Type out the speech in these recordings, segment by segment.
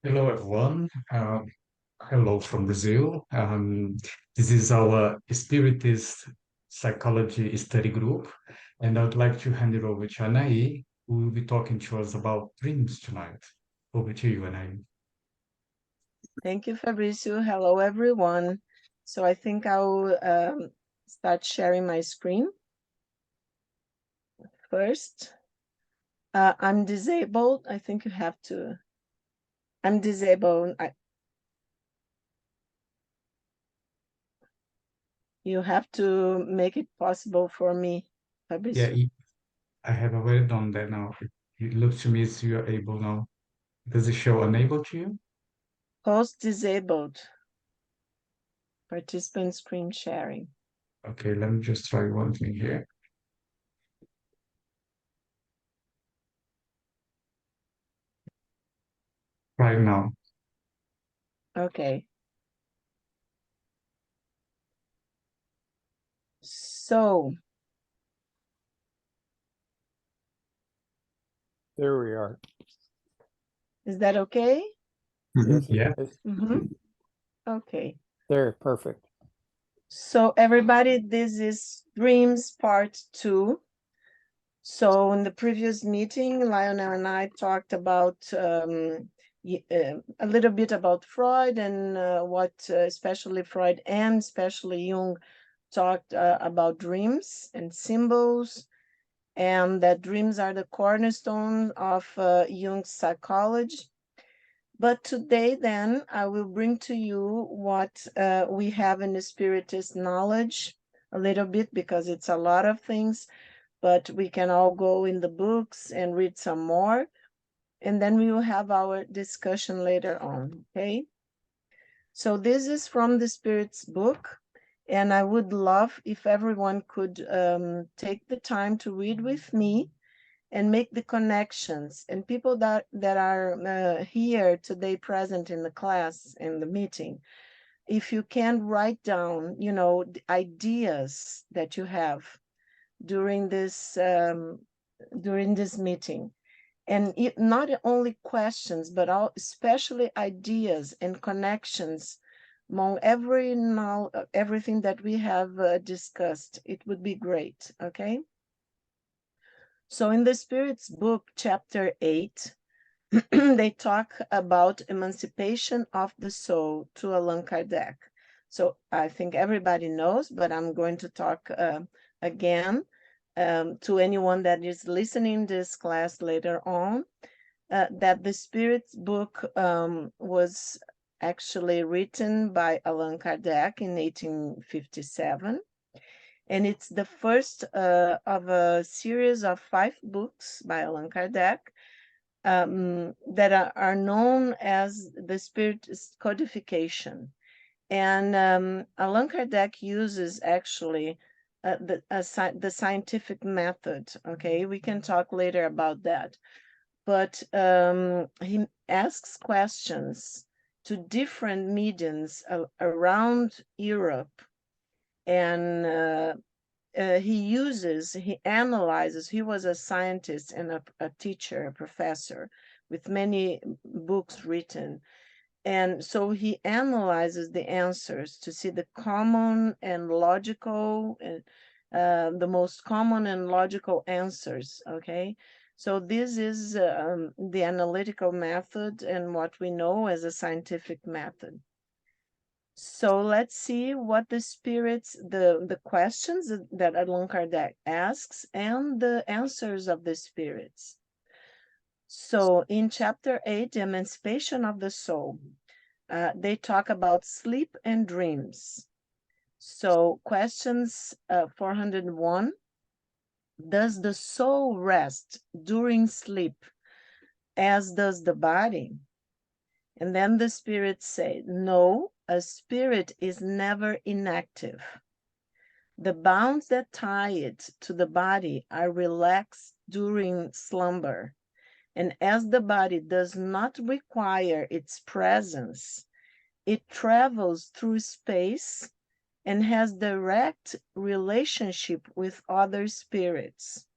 Hello, everyone. Hello from Brazil. This is our Spiritist Psychology Study Group, and I'd like to hand it over to Anaí, who will be talking to us about dreams tonight. Over to you, Anaí. Thank you, Fabrizio. Hello, everyone. So I think I'll start sharing my screen first. I'm disabled. I think you have to. I'm disabled. You have to make it possible for me, Yeah, Fabrizio. I have already done that now. It looks to me as you are able now. Does it show unable to you? Host disabled. Participant screen sharing. Okay, let me just try one thing here. Right now. Okay. So There we are. is that okay? Yes, Yeah. Okay. there, perfect. So everybody, this is Dreams Part 2. So in the previous meeting, Lionel and I talked about a little bit about Freud and what especially Freud and especially Jung talked about dreams and symbols, and that dreams are the cornerstone of Jung's psychology. But today, then, I will bring to you what we have in the Spiritist knowledge a little bit, because it's a lot of things, but we can all go in the books and read some more, and then we will have our discussion later on, okay? So this is from the Spirit's book, and I would love if everyone could take the time to read with me and make the connections. And people that are here today present in the class, in the meeting, if you can write down, the ideas that you have during this meeting, and not only questions, but especially ideas and connections among everything that we have discussed. It would be great. Okay. So in the Spirit's book, chapter 8, they talk about emancipation of the soul to Allan Kardec. So I think everybody knows, but I'm going to talk again to anyone that is listening this class later on, that the Spirit's book was actually written by Allan Kardec in 1857. And it's the first of a series of 5 books by Allan Kardec that are known as the Spirit's codification. And Allan Kardec uses actually the scientific method. Okay, we can talk later about that. But he asks questions to different mediums around Europe, and he analyzes. He was a scientist and a teacher, a professor with many books written. And so he analyzes the answers to see the common and logical, the most common and logical answers. Okay. So this is the analytical method and what we know as a scientific method. So let's see what the questions that Allan Kardec asks and the answers of the spirits. So in chapter 8, the emancipation of the soul, they talk about sleep and dreams. So questions 401, does the soul rest during sleep as does the body? And then the spirits say, no, a spirit is never inactive. The bonds that tie it to the body are relaxed during slumber. And as the body does not require its presence, it travels through space and has direct relationship with other spirits.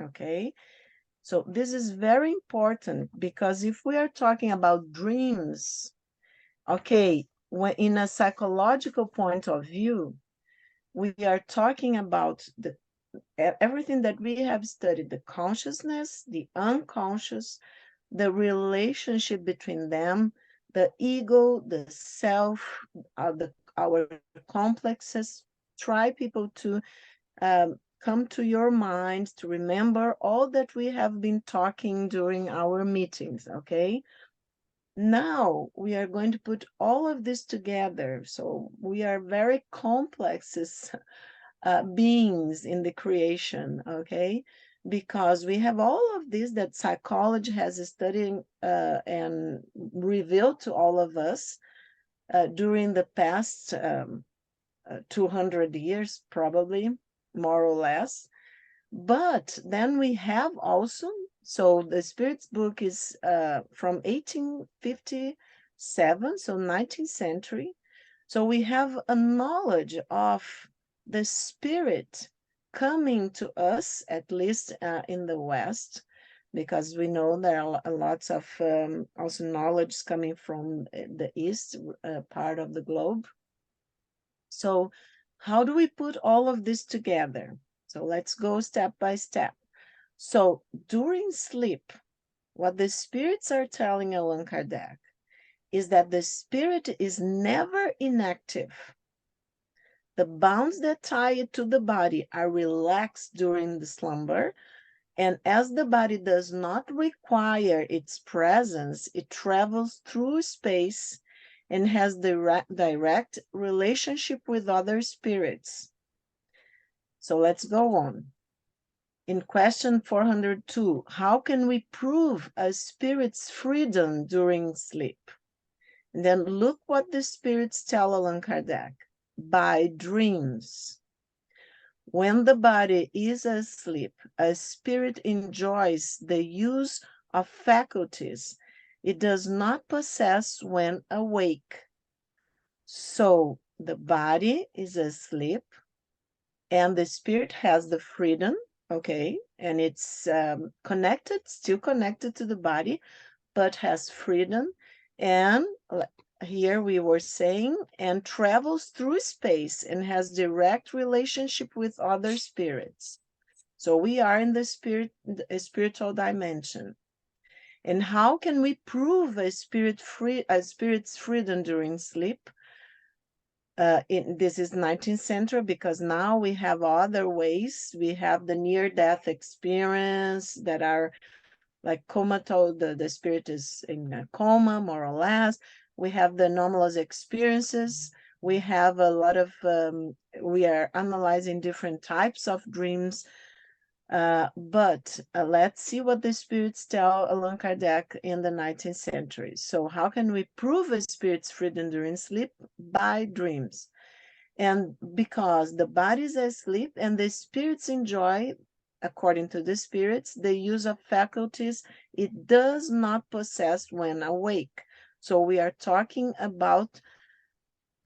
Okay? So this is very important, because if we are talking about dreams, okay, when in a psychological point of view, we are talking about everything that we have studied, the consciousness, the unconscious, the relationship between them, the ego, the self, our complexes. Try, people, to come to your mind, to remember all that we have been talking during our meetings, okay? Now we are going to put all of this together. So we are very complex beings in the creation, okay? Because we have all of this that psychology has studied and revealed to all of us during the past 200 years, probably, more or less. But then we have also, so the Spirit's book is from 1857, so 19th century. So we have a knowledge of the Spirit coming to us, at least in the West, because we know there are lots of also knowledge coming from the East part of the globe. So how do we put all of this together? So let's go step by step. So during sleep, what the spirits are telling Allan Kardec is that the spirit is never inactive. The bonds that tie it to the body are relaxed during the slumber, and as the body does not require its presence, it travels through space and has direct relationship with other spirits. So let's go on. In question 402, how can we prove a spirit's freedom during sleep? And then look what the spirits tell Allan Kardec. By dreams. When the body is asleep, a spirit enjoys the use of faculties it does not possess when awake. So the body is asleep and the spirit has the freedom, okay, and it's still connected to the body, but has freedom. And here we were saying, and travels through space and has direct relationship with other spirits. So we are in the spiritual dimension. And how can we prove a spirit's freedom during sleep? This is 19th century, because now we have other ways. We have the near-death experience that are like comatose, the spirit is in a coma, more or less. We have the anomalous experiences. We have a lot of, we are analyzing different types of dreams. But let's see what the spirits tell Allan Kardec in the 19th century. So how can we prove a spirit's freedom during sleep? By dreams. And because the body is asleep and the spirits enjoy, according to the spirits, the use of faculties it does not possess when awake. So we are talking about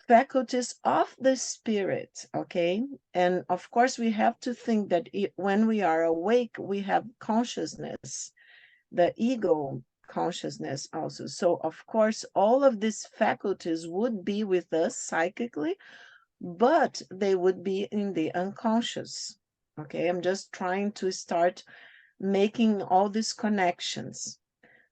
faculties of the spirit, okay? And of course, we have to think that when we are awake, we have consciousness, the ego consciousness also. So of course, all of these faculties would be with us psychically, but they would be in the unconscious, okay? I'm just trying to start making all these connections.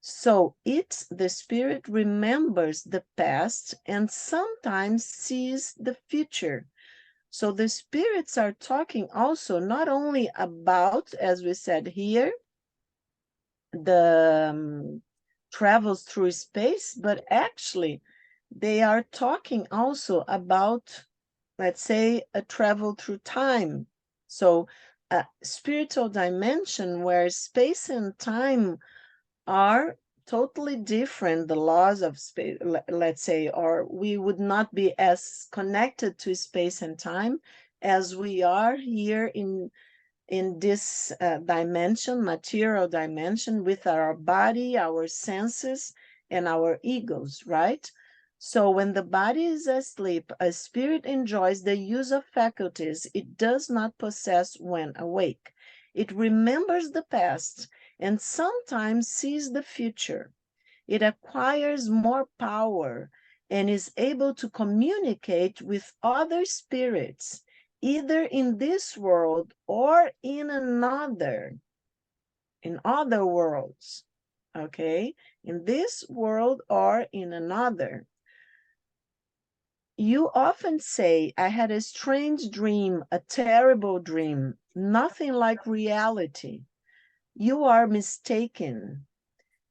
So the spirit remembers the past and sometimes sees the future. So the spirits are talking also not only about, as we said here, the travels through space, but actually they are talking also about, let's say, a travel through time. So a spiritual dimension where space and time are totally different, the laws of space, let's say, or we would not be as connected to space and time as we are here in this dimension, material dimension, with our body, our senses, and our egos, right? So when the body is asleep, a spirit enjoys the use of faculties it does not possess when awake. It remembers the past and sometimes sees the future. It acquires more power and is able to communicate with other spirits, either in this world or in another, in other worlds, okay? In this world or in another. You often say, I had a strange dream, a terrible dream, nothing like reality. You are mistaken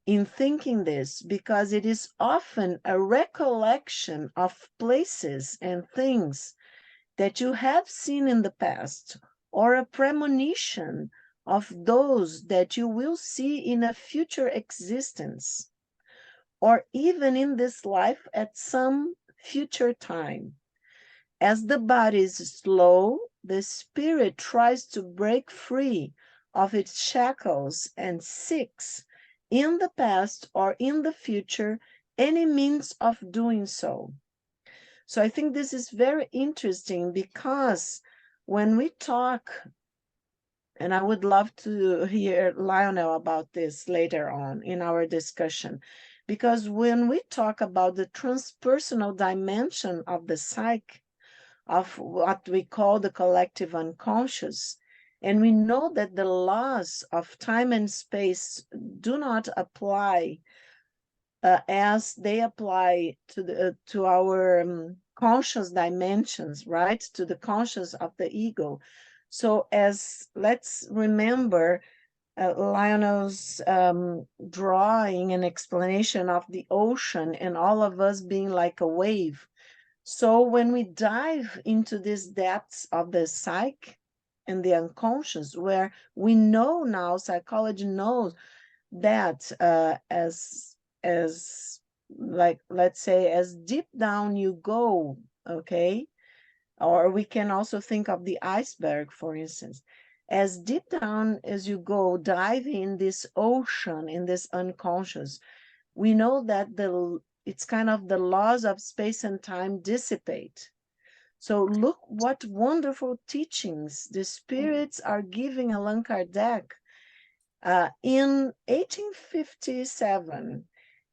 in thinking this because it is often a recollection of places and things that you have seen in the past, or a premonition of those that you will see in a future existence, or even in this life at some future time. As the body is slow, the spirit tries to break free of its shackles and seeks, in the past or in the future, any means of doing so. So I think this is very interesting because when we talk, and I would love to hear Lionel about this later on in our discussion, because when we talk about the transpersonal dimension of the psyche, of what we call the collective unconscious, and we know that the laws of time and space do not apply as they apply to our conscious dimensions, right? To the conscious of the ego. So as let's remember Lionel's drawing and explanation of the ocean and all of us being like a wave. So when we dive into these depths of the psyche and the unconscious, where we know now, psychology knows that as like, let's say, as deep down you go, okay, or we can also think of the iceberg, for instance, as deep down as you go, dive in this ocean, in this unconscious, we know that it's kind of the laws of space and time dissipate. So look what wonderful teachings the spirits are giving Allan Kardec in 1857.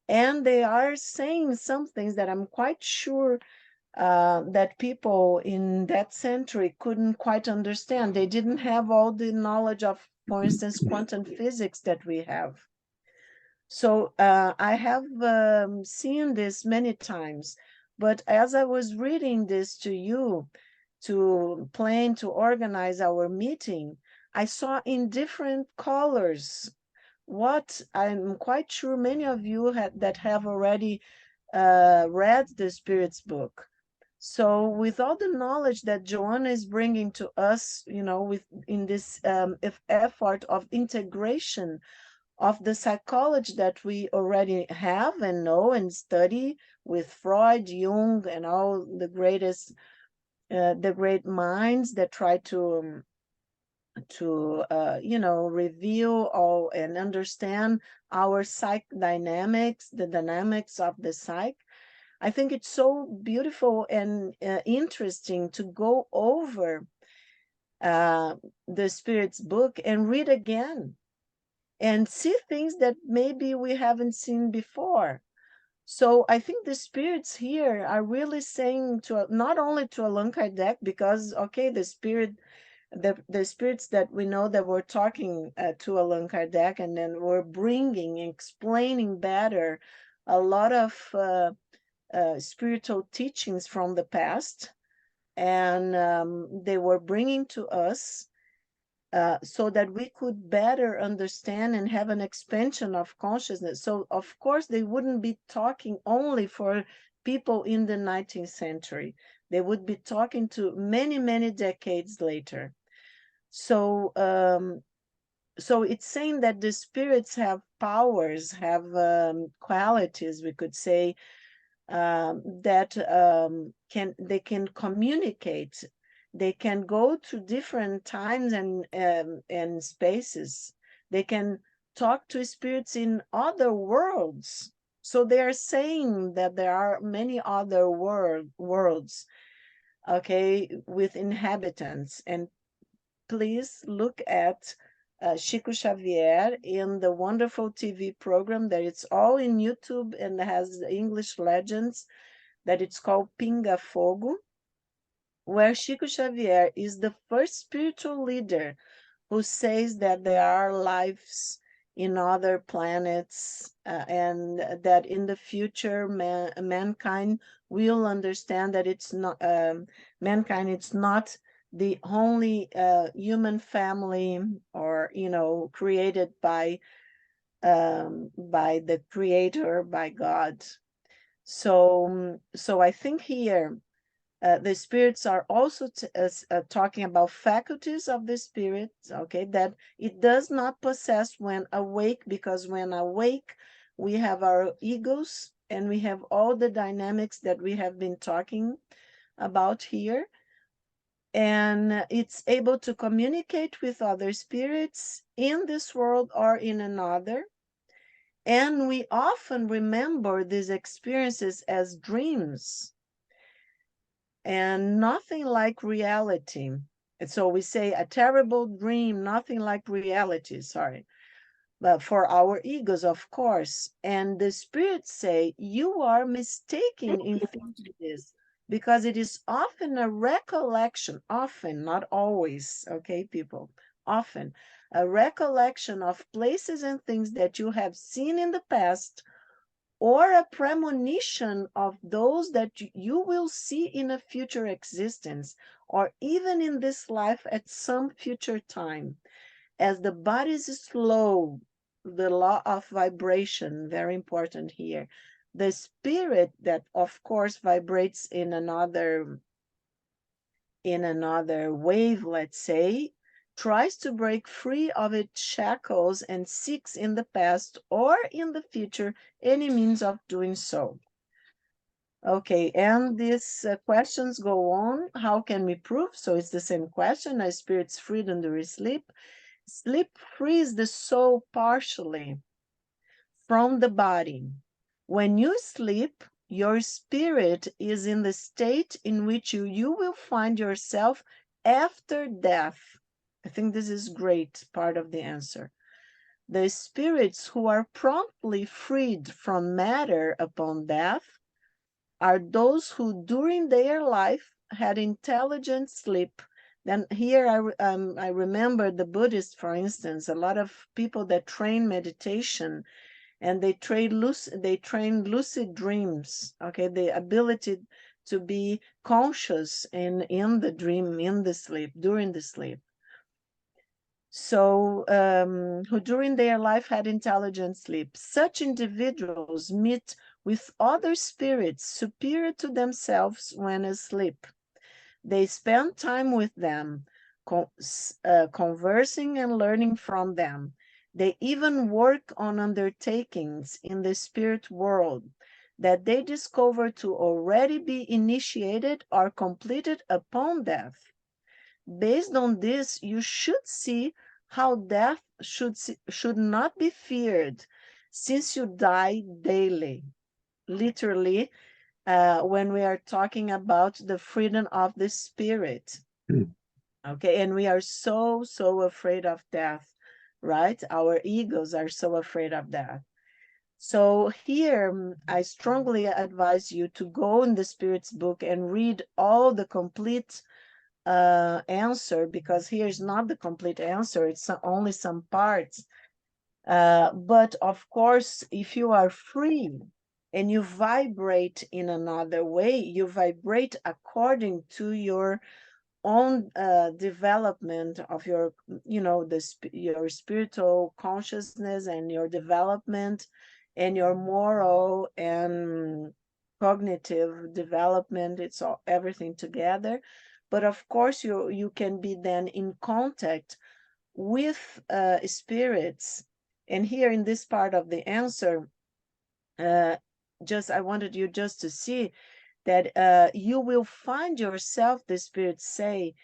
And they are saying some things that I'm quite sure that people in that century couldn't quite understand. They didn't have all the knowledge of, for instance, quantum physics that we have. So I have seen this many times, but as I was reading this to you, to plan to organize our meeting, I saw in different colors what I'm quite sure many of you that have already read the Spirit's book. So with all the knowledge that Joanna is bringing to us, you know, with in this effort of integration of the psychology that we already have and know and study with Freud, Jung, and all the greatest, the great minds that try to you know, reveal all and understand our psych dynamics, the dynamics of the psyche. I think it's so beautiful and interesting to go over the Spirit's book and read again and see things that maybe we haven't seen before. So I think the spirits here are really saying to not only to Allan Kardec, because okay, the spirits that we know that were talking to Allan Kardec and then were bringing, explaining better a lot of spiritual teachings from the past, and they were bringing to us so that we could better understand and have an expansion of consciousness. So of course they wouldn't be talking only for people in the 19th century. They would be talking to many, many decades later. So so it's saying that the spirits have powers, have qualities, we could say, that they can communicate. They can go to different times and spaces. They can talk to spirits in other worlds. So they are saying that there are many other worlds, okay, with inhabitants. And please look at Chico Xavier in the wonderful TV program that it's all in YouTube and has English legends, that it's called Pinga Fogo, where Chico Xavier is the first spiritual leader who says that there are lives in other planets, and that in the future mankind will understand that it's not mankind, it's not the only human family, or created by the creator, by God. So I think here the spirits are also talking about faculties of the spirit, okay, that it does not possess when awake, because when awake, we have our egos and we have all the dynamics that we have been talking about here. And it's able to communicate with other spirits in this world or in another. And we often remember these experiences as dreams, and nothing like reality. And so we say a terrible dream, nothing like reality, sorry. But for our egos, of course. And the spirits say, you are mistaken in thinking this, because it is often a recollection, often, not always, okay, people, often, a recollection of places and things that you have seen in the past, or a premonition of those that you will see in a future existence, or even in this life at some future time. As the body is slow, the law of vibration, very important here. The spirit that, of course, vibrates in another wave, let's say, tries to break free of its shackles and seeks in the past or in the future any means of doing so. Okay, and these questions go on. How can we prove? So it's the same question. A spirit's freedom during sleep. Sleep frees the soul partially from the body. When you sleep, your spirit is in the state in which you will find yourself after death. I think this is great part of the answer. The spirits who are promptly freed from matter upon death are those who during their life had intelligent sleep. Then here I remember the Buddhists, for instance, a lot of people that train meditation, and they train lucid dreams, okay, the ability to be conscious in the dream, in the sleep, during the sleep. So who during their life had intelligent sleep. Such individuals meet with other spirits superior to themselves when asleep. They spend time with them, conversing and learning from them. They even work on undertakings in the spirit world that they discover to already be initiated or completed upon death. Based on this, you should see how death should not be feared, since you die daily. Literally, when we are talking about the freedom of the spirit. Okay, and we are so afraid of death, right? Our egos are so afraid of death. So here, I strongly advise you to go in the Spirit's book and read all the complete answer, because here's not the complete answer, it's only some parts. But of course, if you are free and you vibrate in another way, you vibrate according to your own development of your, your spiritual consciousness and your development and your moral and cognitive development. It's all everything together. But of course, you can be then in contact with spirits. And here in this part of the answer, I wanted you just to see that you will find yourself, the spirits say,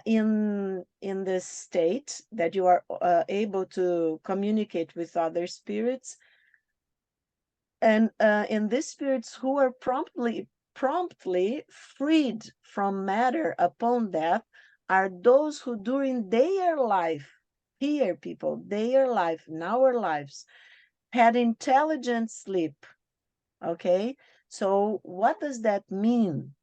in this state that you are able to communicate with other spirits, and in these spirits who are promptly freed from matter upon death are those who during their life here, people, their life, in our lives, had intelligent sleep, okay? So what does that mean?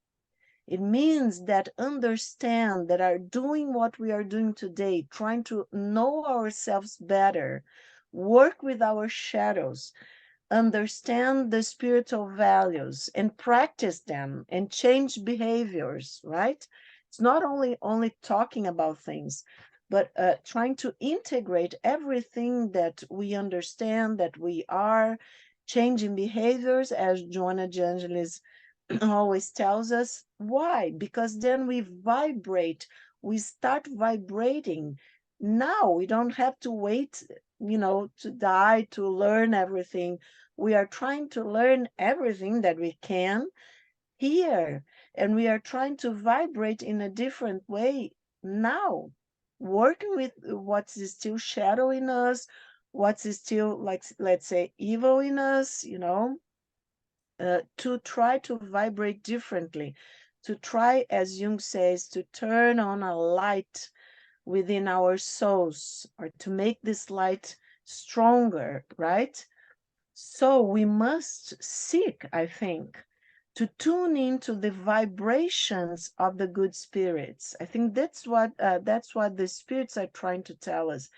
It means that understand that are doing what we are doing today, trying to know ourselves better, work with our shadows, understand the spiritual values and practice them and change behaviors, right? It's not only talking about things, but trying to integrate everything that we understand, that we are changing behaviors, as Joanna de Angelis always tells us. Why? Because then we vibrate, we start vibrating. Now we don't have to wait, to die to learn everything. We are trying to learn everything that we can here, and we are trying to vibrate in a different way now, working with what's still shadow in us, what's still, like, let's say, evil in us, to try to vibrate differently, to try, as Jung says, to turn on a light within our souls, or to make this light stronger, right? So we must seek, I think, to tune into the vibrations of the good spirits. I think that's what the spirits are trying to tell us.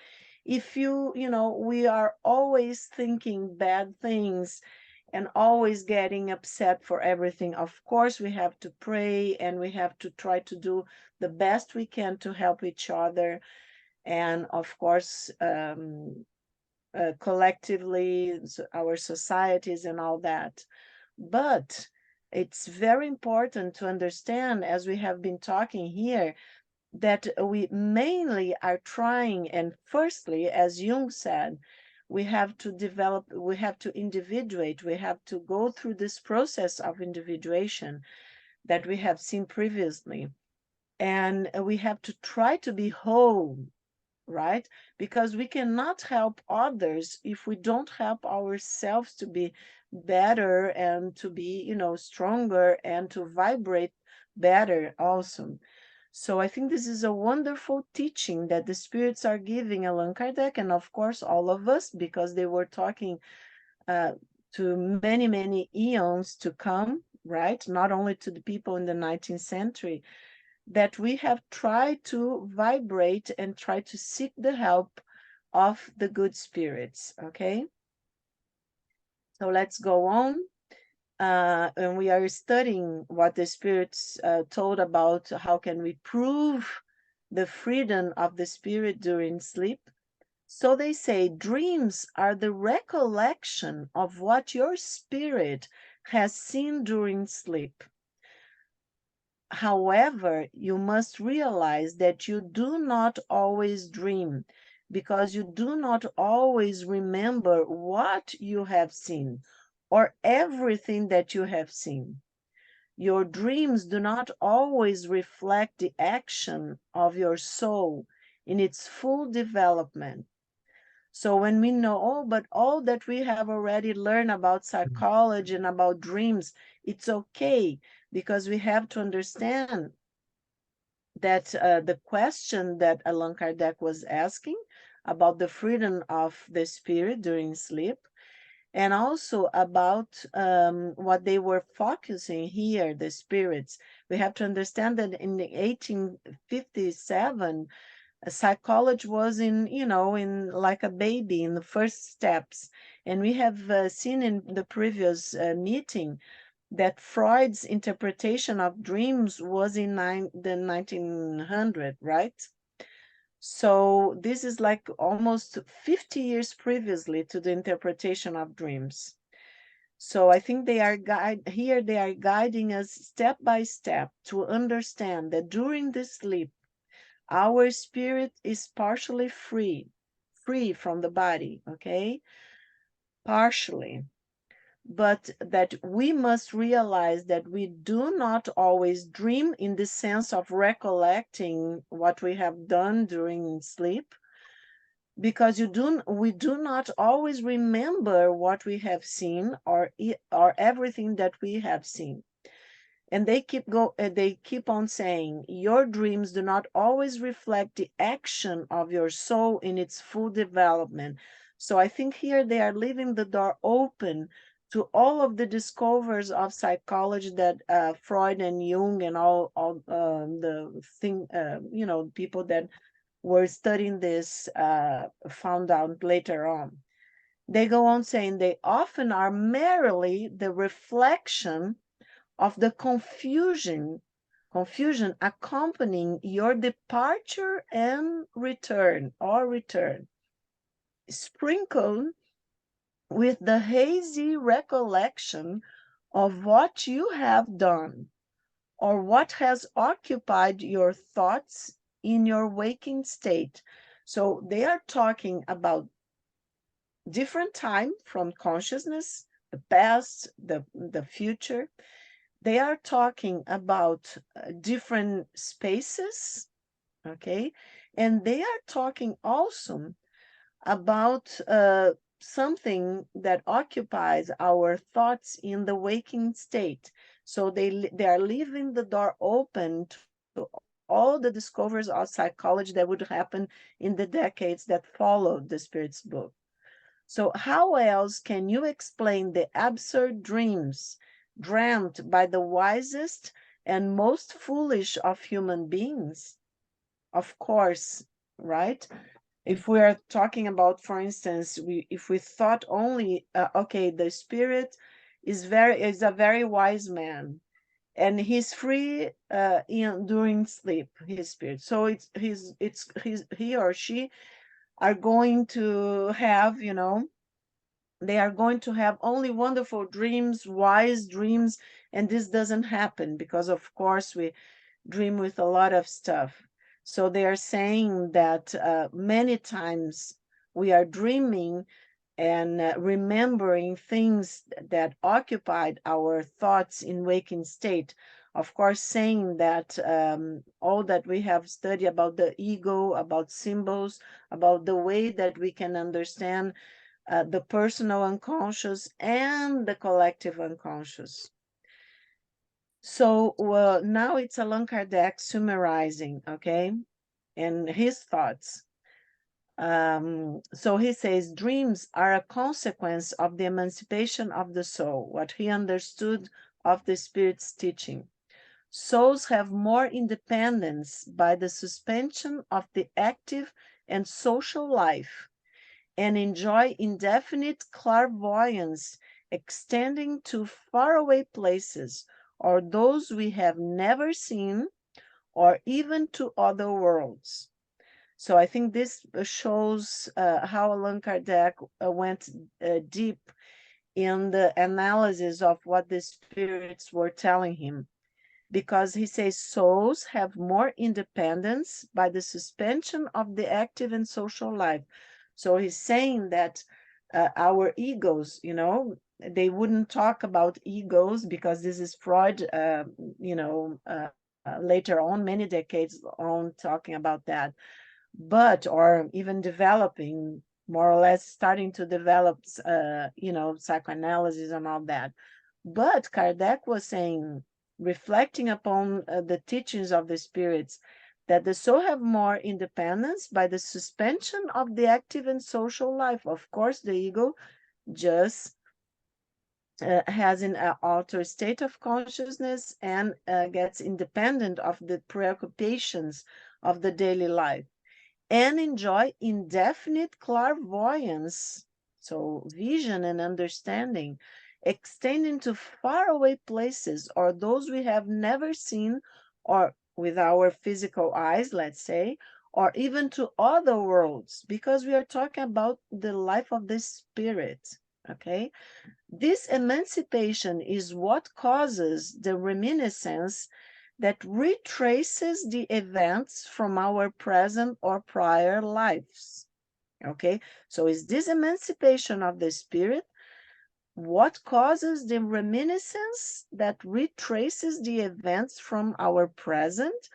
If we are always thinking bad things and always getting upset for everything, of course we have to pray and we have to try to do the best we can to help each other, and of course collectively, our societies and all that. But it's very important to understand, as we have been talking here, that we mainly are trying, and firstly, as Jung said, we have to develop, we have to individuate, we have to go through this process of individuation that we have seen previously. And we have to try to be whole, right? Because we cannot help others if we don't help ourselves to be better and to be, stronger and to vibrate better also. So I think this is a wonderful teaching that the spirits are giving Allan Kardec, and of course all of us, because they were talking to many, many eons to come, right? Not only to the people in the 19th century, that we have tried to vibrate and try to seek the help of the good spirits, okay? So let's go on. And we are studying what the spirits told about how can we prove the freedom of the spirit during sleep. So they say dreams are the recollection of what your spirit has seen during sleep. However, you must realize that you do not always dream, because you do not always remember what you have seen or everything that you have seen. Your dreams do not always reflect the action of your soul in its full development. So when we know, oh, but all that we have already learned about psychology and about dreams, it's okay, because we have to understand that the question that Allan Kardec was asking about the freedom of the spirit during sleep, and also about what they were focusing here, the spirits. We have to understand that in the 1857, psychology was in like a baby in the first steps. And we have seen in the previous meeting that Freud's interpretation of dreams was in the 1900, right? So this is like almost 50 years previously to the interpretation of dreams. So I think they are guiding us step by step to understand that during the sleep, our spirit is partially free from the body, okay? Partially. But that we must realize that we do not always dream in the sense of recollecting what we have done during sleep, because we do not always remember what we have seen or everything that we have seen. And they keep on saying, your dreams do not always reflect the action of your soul in its full development. So I think here they are leaving the door open to all of the discoveries of psychology that Freud and Jung and all people that were studying this found out later on. They go on saying they often are merely the reflection of the confusion accompanying your departure and return, sprinkled with the hazy recollection of what you have done or what has occupied your thoughts in your waking state. So they are talking about different time from consciousness, the past, the future. They are talking about different spaces, okay? And they are talking also about something that occupies our thoughts in the waking state. So they are leaving the door open to all the discoveries of psychology that would happen in the decades that followed the Spirit's book. So how else can you explain the absurd dreams dreamt by the wisest and most foolish of human beings? Of course, right? If we are talking about, for instance, if we thought only, okay, the Spirit is a very wise man, and he's free during sleep, his spirit. So he or she are going to have, they are going to have only wonderful dreams, wise dreams, and this doesn't happen because, of course, we dream with a lot of stuff. So they are saying that many times we are dreaming and remembering things that occupied our thoughts in waking state. Of course, saying that all that we have studied about the ego, about symbols, about the way that we can understand the personal unconscious and the collective unconscious. So now it's Allan Kardec summarizing, okay, and his thoughts. So he says, dreams are a consequence of the emancipation of the soul, what he understood of the Spirit's teaching. Souls have more independence by the suspension of the active and social life, and enjoy indefinite clairvoyance extending to faraway places or those we have never seen, or even to other worlds. So I think this shows how Allan Kardec went deep in the analysis of what the spirits were telling him, because he says souls have more independence by the suspension of the active and social life. So he's saying that our egos, they wouldn't talk about egos because this is Freud, later on, many decades on, talking about that. But, or even developing, more or less starting to develop, psychoanalysis and all that. But Kardec was saying, reflecting upon the teachings of the spirits, that the soul have more independence by the suspension of the active and social life. Of course, the ego just has an altered state of consciousness and gets independent of the preoccupations of the daily life, and enjoy indefinite clairvoyance, so vision and understanding, extending to faraway places or those we have never seen, or with our physical eyes, let's say, or even to other worlds, because we are talking about the life of the spirit, okay? This emancipation is what causes the reminiscence that retraces the events from our present or prior lives. Okay, so is this emancipation of the spirit what causes the reminiscence that retraces the events from our present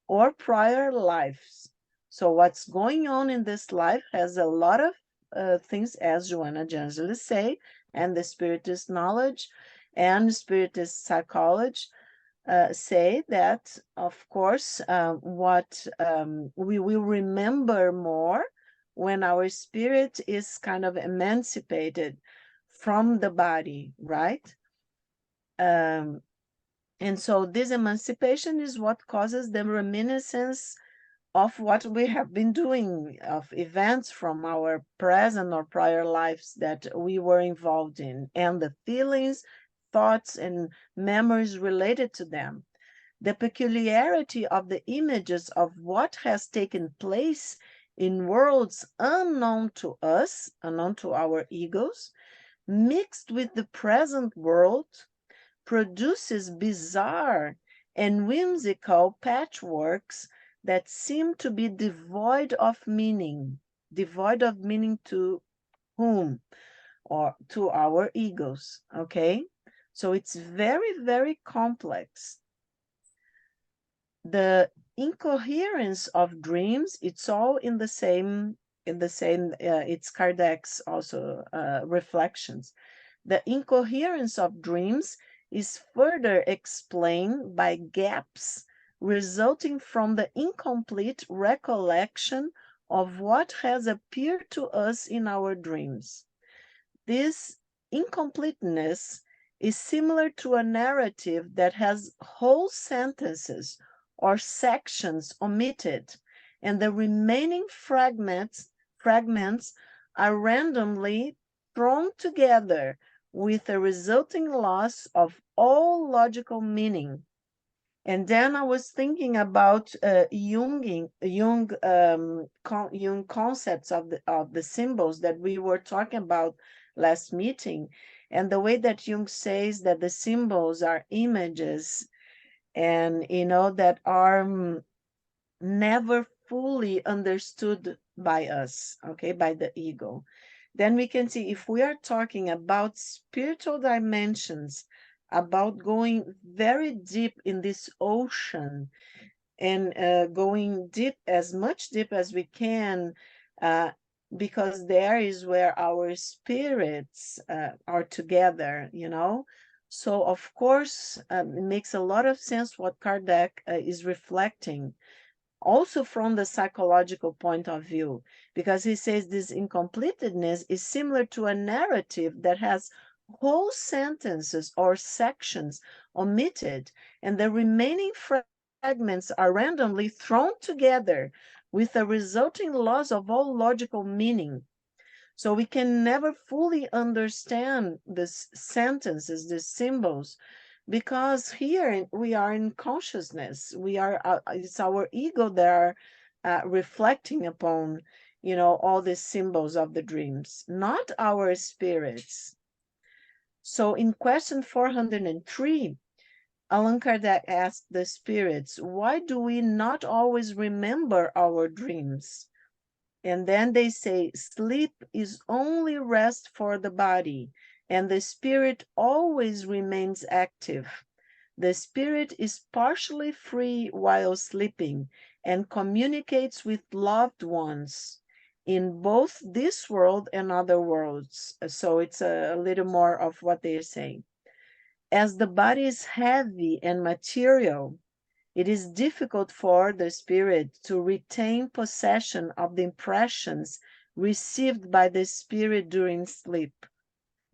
or prior lives? So what's going on in this life has a lot of things, as Joanna de Angelis say, and the spiritist knowledge and spiritist psychology say that, of course, what we will remember more when our spirit is kind of emancipated from the body, right? And so this emancipation is what causes the reminiscence of what we have been doing, of events from our present or prior lives that we were involved in, and the feelings, thoughts, and memories related to them. The peculiarity of the images of what has taken place in worlds unknown to us, unknown to our egos, mixed with the present world, produces bizarre and whimsical patchworks that seem to be devoid of meaning. Devoid of meaning to whom? Or to our egos, okay? So it's very, very complex. The incoherence of dreams, it's all in the same, it's Kardec's also reflections. The incoherence of dreams is further explained by gaps resulting from the incomplete recollection of what has appeared to us in our dreams. This incompleteness is similar to a narrative that has whole sentences or sections omitted, and the remaining fragments are randomly thrown together with a resulting loss of all logical meaning. And then I was thinking about Jung concepts of the symbols that we were talking about last meeting, and the way that Jung says that the symbols are images, and that are never fully understood by us, okay, by the ego. Then we can see if we are talking about spiritual dimensions, about going very deep in this ocean and going deep, as much deep as we can, because there is where our spirits are together, So of course, it makes a lot of sense what Kardec is reflecting, also from the psychological point of view, because he says this incompletedness is similar to a narrative that has whole sentences or sections omitted, and the remaining fragments are randomly thrown together with a resulting loss of all logical meaning. So we can never fully understand these sentences, these symbols, because here we are in consciousness. It's our ego that are reflecting upon, all these symbols of the dreams, not our spirits. So in question 403, Allan Kardec asked the spirits, why do we not always remember our dreams? And then they say, sleep is only rest for the body, and the spirit always remains active. The spirit is partially free while sleeping and communicates with loved ones in both this world and other worlds. So it's a little more of what they're saying. As the body is heavy and material, it is difficult for the spirit to retain possession of the impressions received by the spirit during sleep,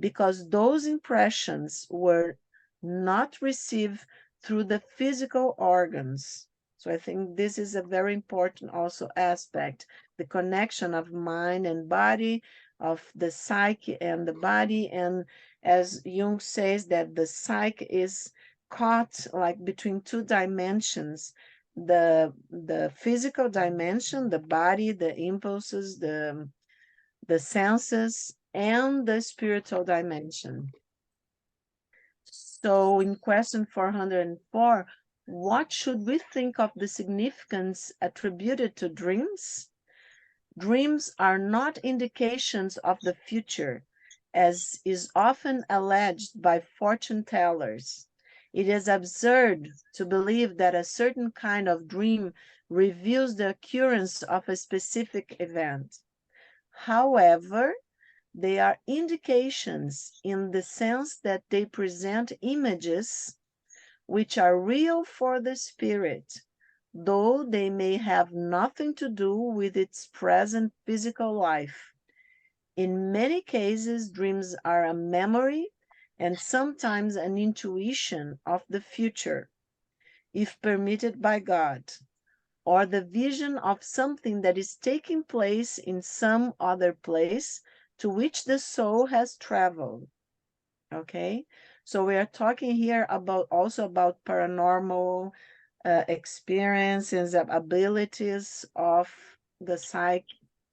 because those impressions were not received through the physical organs. So I think this is a very important also aspect, the connection of mind and body, of the psyche and the body. And as Jung says, that the psyche is caught like between two dimensions, the physical dimension, the body, the impulses, the senses, and the spiritual dimension. So in question 404, what should we think of the significance attributed to dreams? Dreams are not indications of the future, as is often alleged by fortune tellers. It is absurd to believe that a certain kind of dream reveals the occurrence of a specific event. However, they are indications in the sense that they present images which are real for the spirit, though they may have nothing to do with its present physical life. In many cases, dreams are a memory and sometimes an intuition of the future, if permitted by God, or the vision of something that is taking place in some other place to which the soul has traveled. Okay, so we are talking here about also about paranormal experiences, abilities of the psyche,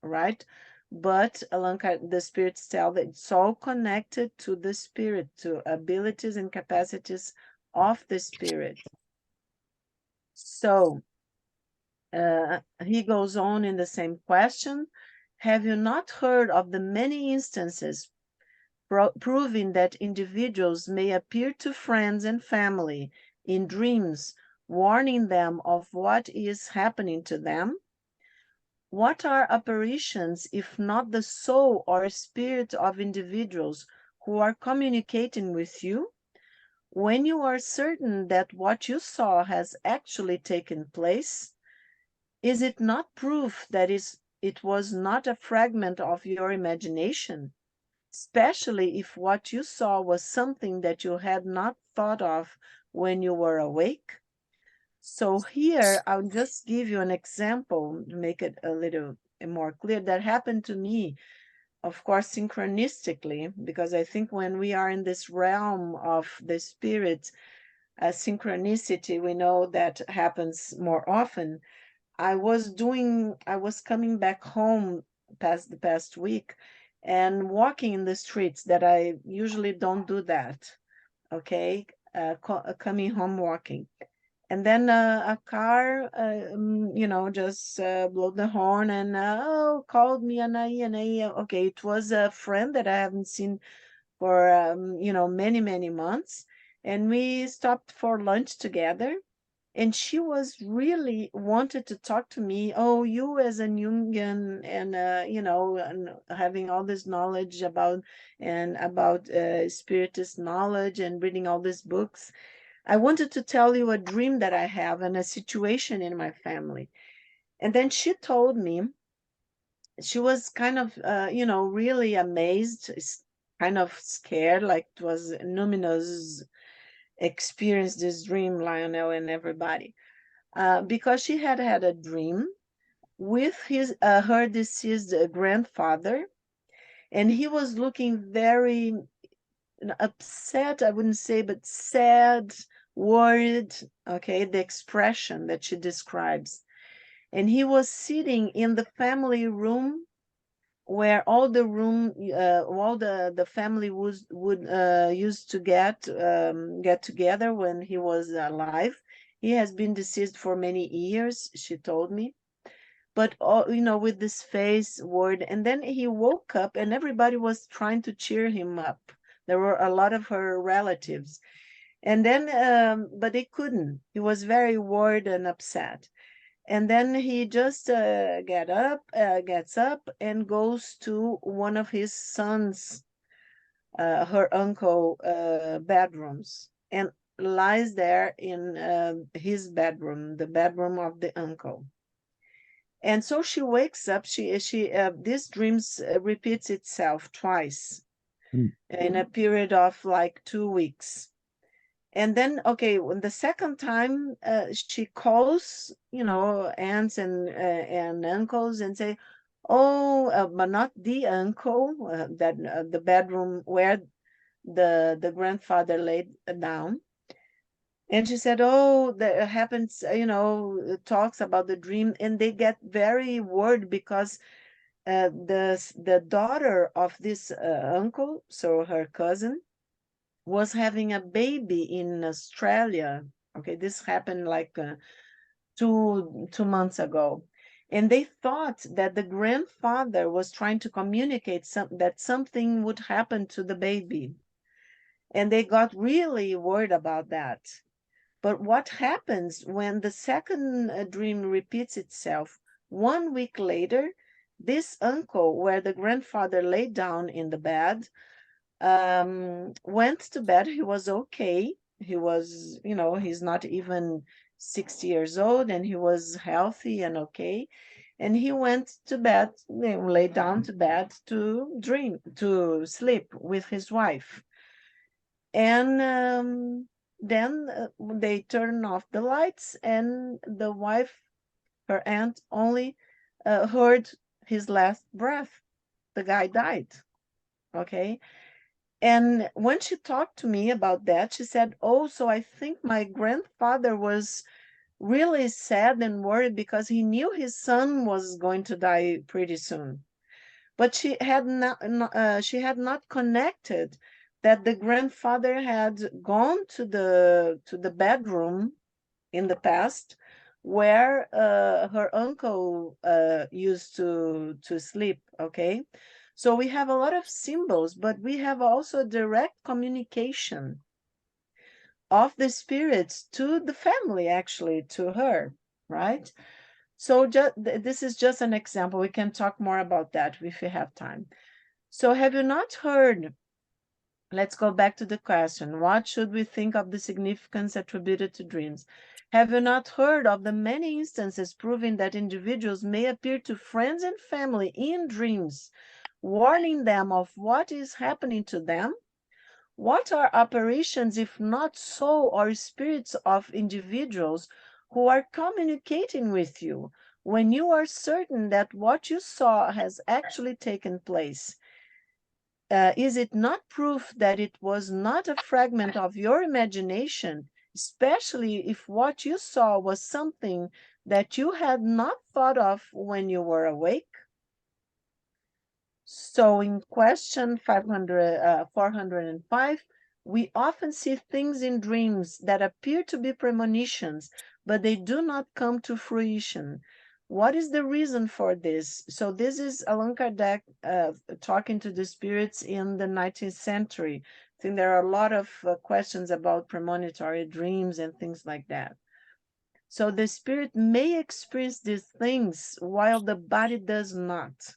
right? But the spirits tell that it's all connected to the spirit, to abilities and capacities of the spirit. So he goes on in the same question. Have you not heard of the many instances proving that individuals may appear to friends and family in dreams, warning them of what is happening to them? What are apparitions if not the soul or spirit of individuals who are communicating with you? When you are certain that what you saw has actually taken place, is it not proof that it was not a fragment of your imagination? Especially if what you saw was something that you had not thought of when you were awake. So here, I'll just give you an example to make it a little more clear that happened to me, of course, synchronistically, because I think when we are in this realm of the spirit, synchronicity, we know that happens more often. I was coming back home the past week and walking in the streets that I usually don't do that. Okay, coming home walking. And then a car, just blew the horn and called me, Anai. Okay, it was a friend that I haven't seen for, many, many months. And we stopped for lunch together. And she was really wanted to talk to me. Oh, you as a Jungian and, and having all this knowledge about spiritist knowledge and reading all these books. I wanted to tell you a dream that I have and a situation in my family. And then she told me, she was kind of, really amazed, kind of scared, like it was numinous experience this dream, Lionel and everybody. Because she had had a dream with her deceased grandfather, and he was looking very upset, I wouldn't say, but sad, worried, okay, the expression that she describes. And he was sitting in the family room where all the family would used to get together when he was alive. He has been deceased for many years, she told me, but with this face word. And then he woke up and everybody was trying to cheer him up. There were a lot of her relatives, and then but they couldn't. He was very worried and upset. And then he just gets up and goes to one of his sons, her uncle, bedrooms, and lies there in his bedroom, the bedroom of the uncle. And so she wakes up. This dreams repeats itself twice in a period of like 2 weeks. And then, okay, when the second time she calls, aunts and uncles and say, oh, but not the uncle, that the bedroom where the grandfather laid down. And she said, oh, that happens, talks about the dream, and they get very worried because the daughter of this uncle, so her cousin, was having a baby in Australia. Okay, this happened like 2 months ago. And they thought that the grandfather was trying to communicate that something would happen to the baby. And they got really worried about that. But what happens when the second dream repeats itself? 1 week later, this uncle, where the grandfather lay down in the bed, went to bed. He was okay. He was, you know, he's not even 60 years old, and he was healthy and okay. And he went to bed, lay down to bed to sleep with his wife. And then they turn off the lights, and the wife, her aunt, only heard his last breath. The guy died. Okay. And when she talked to me about that, she said, "Oh, so I think my grandfather was really sad and worried because he knew his son was going to die pretty soon." But she had not connected that the grandfather had gone to the bedroom in the past where her uncle used to sleep. Okay, so we have a lot of symbols, but we have also direct communication of the spirits to the family, actually, to her, right? So this is just an example. We can talk more about that if we have time. So have you not heard? Let's go back to the question. What should we think of the significance attributed to dreams? Have you not heard of the many instances proving that individuals may appear to friends and family in dreams, warning them of what is happening to them? What are apparitions, if not soul or spirits of individuals who are communicating with you when you are certain that what you saw has actually taken place? Is it not proof that it was not a fragment of your imagination, especially if what you saw was something that you had not thought of when you were awake? So in question 405, we often see things in dreams that appear to be premonitions, but they do not come to fruition. What is the reason for this? So this is Allan Kardec talking to the spirits in the 19th century. I think there are a lot of questions about premonitory dreams and things like that. So the spirit may experience these things while the body does not.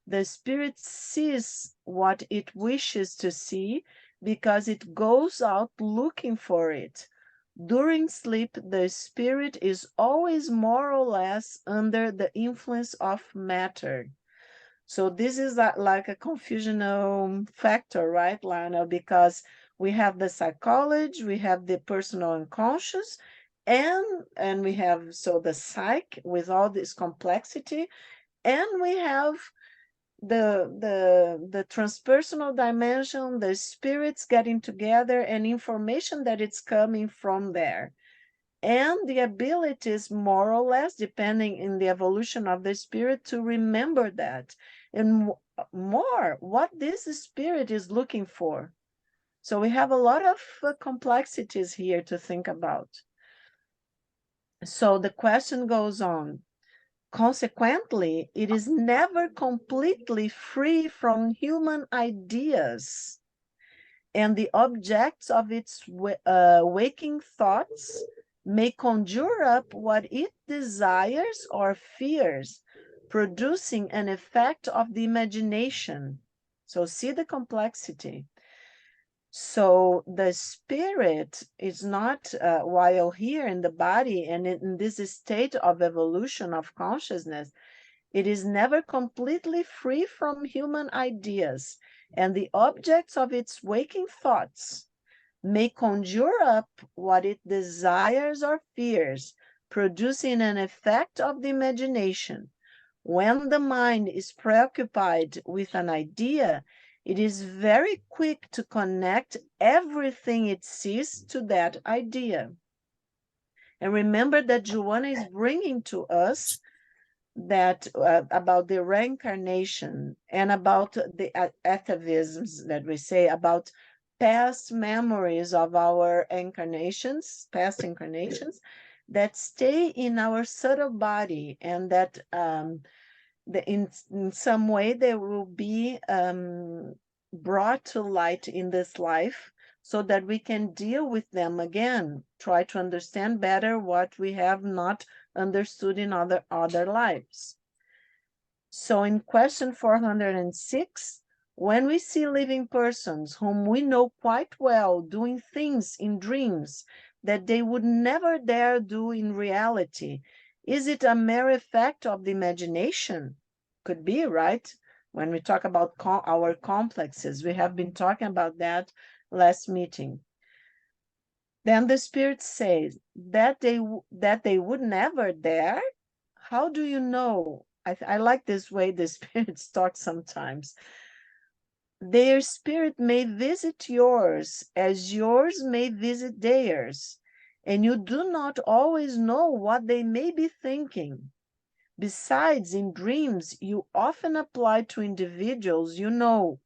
The spirit sees what it wishes to see because it goes out looking for it. During sleep, the spirit is always more or less under the influence of matter. So this is like a confusional factor, right, Lionel? Because we have the psychology, we have the personal unconscious, and we have so the psyche with all this complexity, and we have the transpersonal dimension, the spirits getting together, and information that it's coming from there, and the abilities, more or less, depending in the evolution of the spirit, to remember that, and more what this spirit is looking for. So we have a lot of complexities here to think about. So the question goes on. Consequently, it is never completely free from human ideas, and the objects of its waking thoughts may conjure up what it desires or fears, producing an effect of the imagination. So see the complexity. So the spirit is not, while here in the body and in this state of evolution of consciousness, it is never completely free from human ideas, and the objects of its waking thoughts may conjure up what it desires or fears, producing an effect of the imagination. When the mind is preoccupied with an idea, it is very quick to connect everything it sees to that idea. And remember that Joanna is bringing to us that about the reincarnation and about the atavisms that we say about past memories of our incarnations, past incarnations, that stay in our subtle body, and that in some way they will be brought to light in this life, so that we can deal with them again, try to understand better what we have not understood in other lives. So in question 406, When we see living persons whom we know quite well doing things in dreams that they would never dare do in reality, is it a mere effect of the imagination? Could be, right? When we talk about our complexes, we have been talking about that last meeting. Then the Spirit says that they would never dare. How do you know? I like this way the spirits talk sometimes. Their spirit may visit yours as yours may visit theirs, and you do not always know what they may be thinking. Besides, in dreams, you often apply to individuals you know,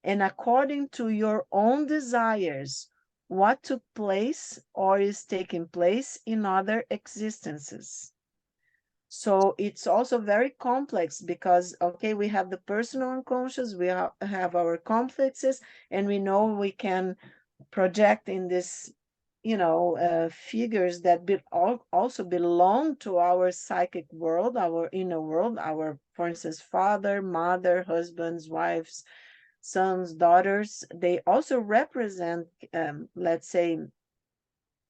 and according to your own desires, what took place or is taking place in other existences. So it's also very complex because, okay, we have the personal unconscious, we have our complexes, and we know we can project in this, figures that also belong to our psychic world, our inner world, our, for instance, father, mother, husbands, wives, sons, daughters. They also represent, let's say,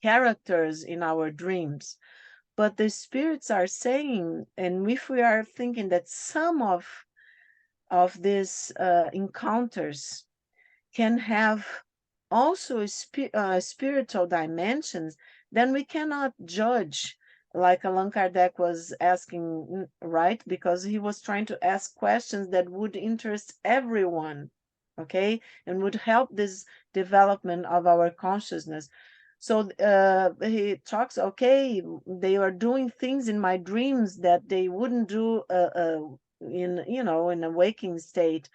characters in our dreams. But the spirits are saying, and if we are thinking that some of these encounters can have also spiritual dimensions, then we cannot judge, like Allan Kardec was asking, right? Because he was trying to ask questions that would interest everyone, okay, and would help this development of our consciousness. So he talks, okay, they are doing things in my dreams that they wouldn't do in a waking state.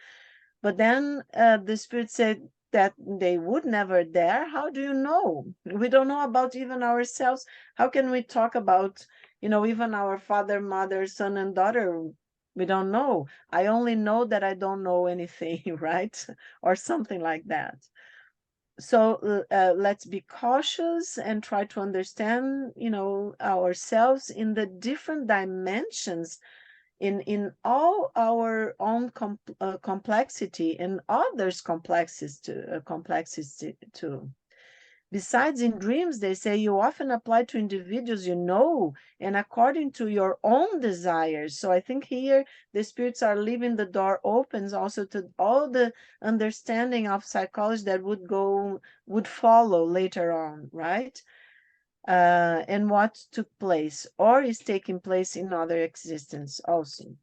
But then the Spirit said that they would never dare. How do you know? We don't know about even ourselves. How can we talk about, even our father, mother, son, and daughter? We don't know. I only know that I don't know anything, right? Or something like that. So let's be cautious and try to understand, ourselves in the different dimensions in all our own complexity and others' complexity too. Besides, in dreams, they say you often apply to individuals you know and according to your own desires. So I think here the spirits are leaving the door open also to all the understanding of psychology that would follow later on, right? And what took place or is taking place in other existence also.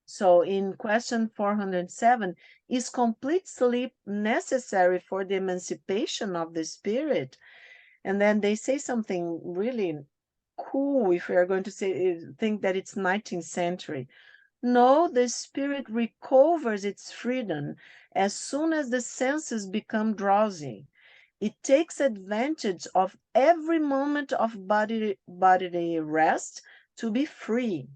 So in question 407, is complete sleep necessary for the emancipation of the spirit? And then they say something really cool if we are going to think that it's 19th century. No, the spirit recovers its freedom as soon as the senses become drowsy. It takes advantage of every moment of bodily rest to be free.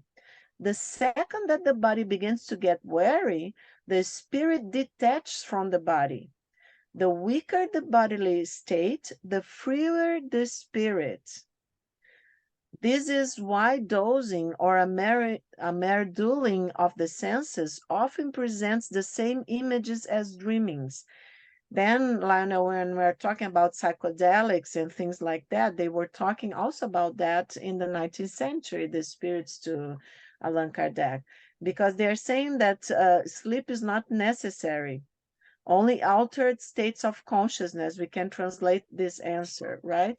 The second that the body begins to get weary, the spirit detaches from the body. The weaker the bodily state, the freer the spirit. This is why dozing or a mere dulling of the senses often presents the same images as dreamings. Then, Lionel, when we're talking about psychedelics and things like that, they were talking also about that in the 19th century, the spirits to Allan Kardec, because they're saying that sleep is not necessary. Only altered states of consciousness, we can translate this answer, right?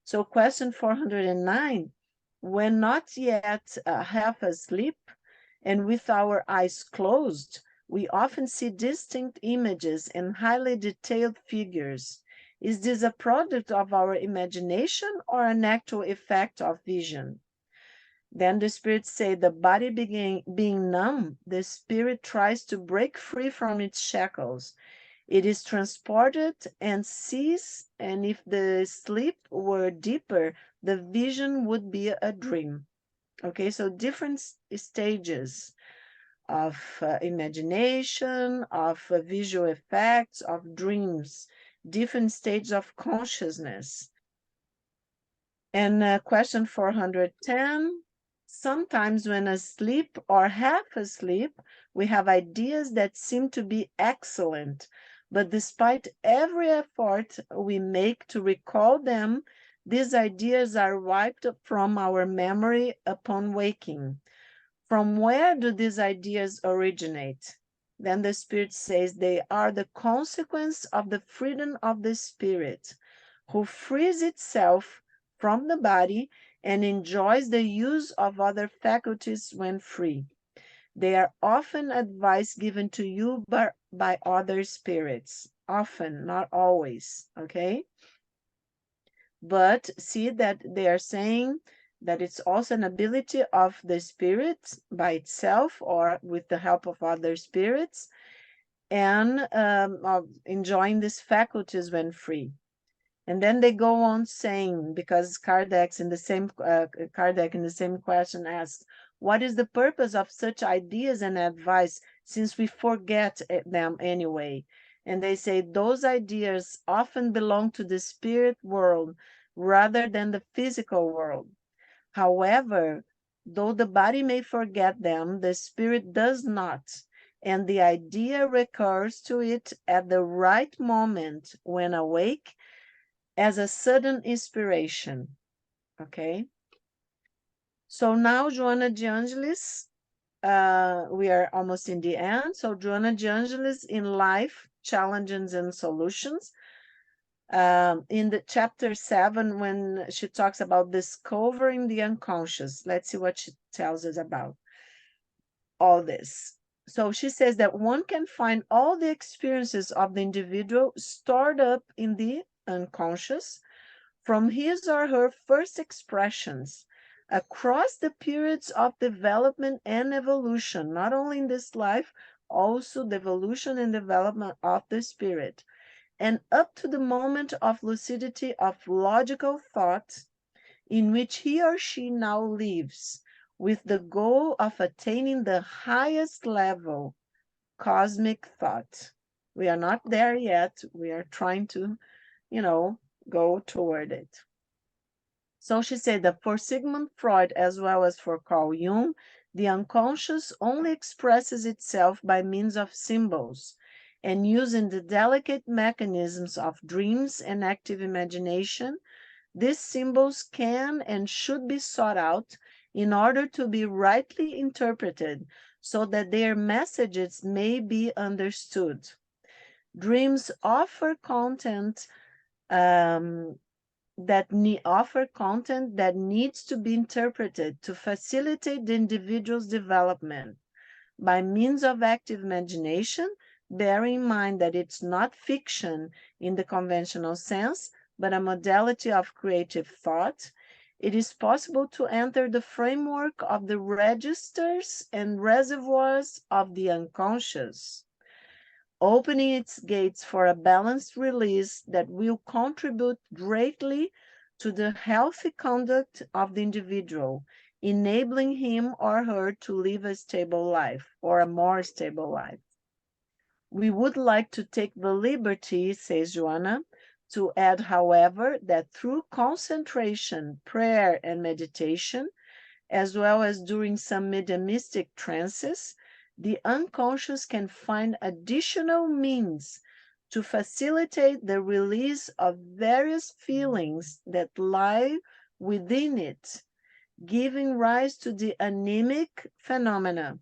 So question 409, when not yet half asleep and with our eyes closed, we often see distinct images and highly detailed figures. Is this a product of our imagination or an actual effect of vision? Then the spirits say the body being numb, the spirit tries to break free from its shackles. It is transported and sees, and if the sleep were deeper, the vision would be a dream. Okay, so different stages of imagination, of visual effects, of dreams, different stages of consciousness. And question 410, sometimes when asleep or half asleep, We have ideas that seem to be excellent, but despite every effort we make to recall them, these ideas are wiped from our memory upon waking. From where do these ideas originate? Then the Spirit says they are the consequence of the freedom of the Spirit, who frees itself from the body and enjoys the use of other faculties when free. They are often advice given to you by other spirits. Often, not always, okay? But see that they are saying that it's also an ability of the spirit by itself or with the help of other spirits, and of enjoying these faculties when free. And then they go on saying, because Kardec in the same question asks, what is the purpose of such ideas and advice, since we forget them anyway? And they say those ideas often belong to the spirit world rather than the physical world. However, though the body may forget them, the spirit does not, and the idea recurs to it at the right moment when awake as a sudden inspiration. Okay? So now Joana de Angelis, we are almost in the end. So Joana de Angelis in Life, Challenges and Solutions. In the chapter 7, when she talks about discovering the unconscious, let's see what she tells us about all this. So she says that one can find all the experiences of the individual stored up in the unconscious from his or her first expressions across the periods of development and evolution, not only in this life, also the evolution and development of the spirit, and up to the moment of lucidity of logical thought in which he or she now lives, with the goal of attaining the highest level, cosmic thought. We are not there yet. We are trying to, go toward it. So she said that for Sigmund Freud, as well as for Carl Jung, the unconscious only expresses itself by means of symbols, and using the delicate mechanisms of dreams and active imagination, these symbols can and should be sought out in order to be rightly interpreted so that their messages may be understood. Dreams offer content that needs to be interpreted to facilitate the individual's development by means of active imagination, bearing in mind that it's not fiction in the conventional sense, but a modality of creative thought. It is possible to enter the framework of the registers and reservoirs of the unconscious, opening its gates for a balanced release that will contribute greatly to the healthy conduct of the individual, enabling him or her to live a stable life or a more stable life. We would like to take the liberty, says Joana, to add, however, that through concentration, prayer, and meditation, as well as during some mediumistic trances, the unconscious can find additional means to facilitate the release of various feelings that lie within it, giving rise to the anemic phenomena,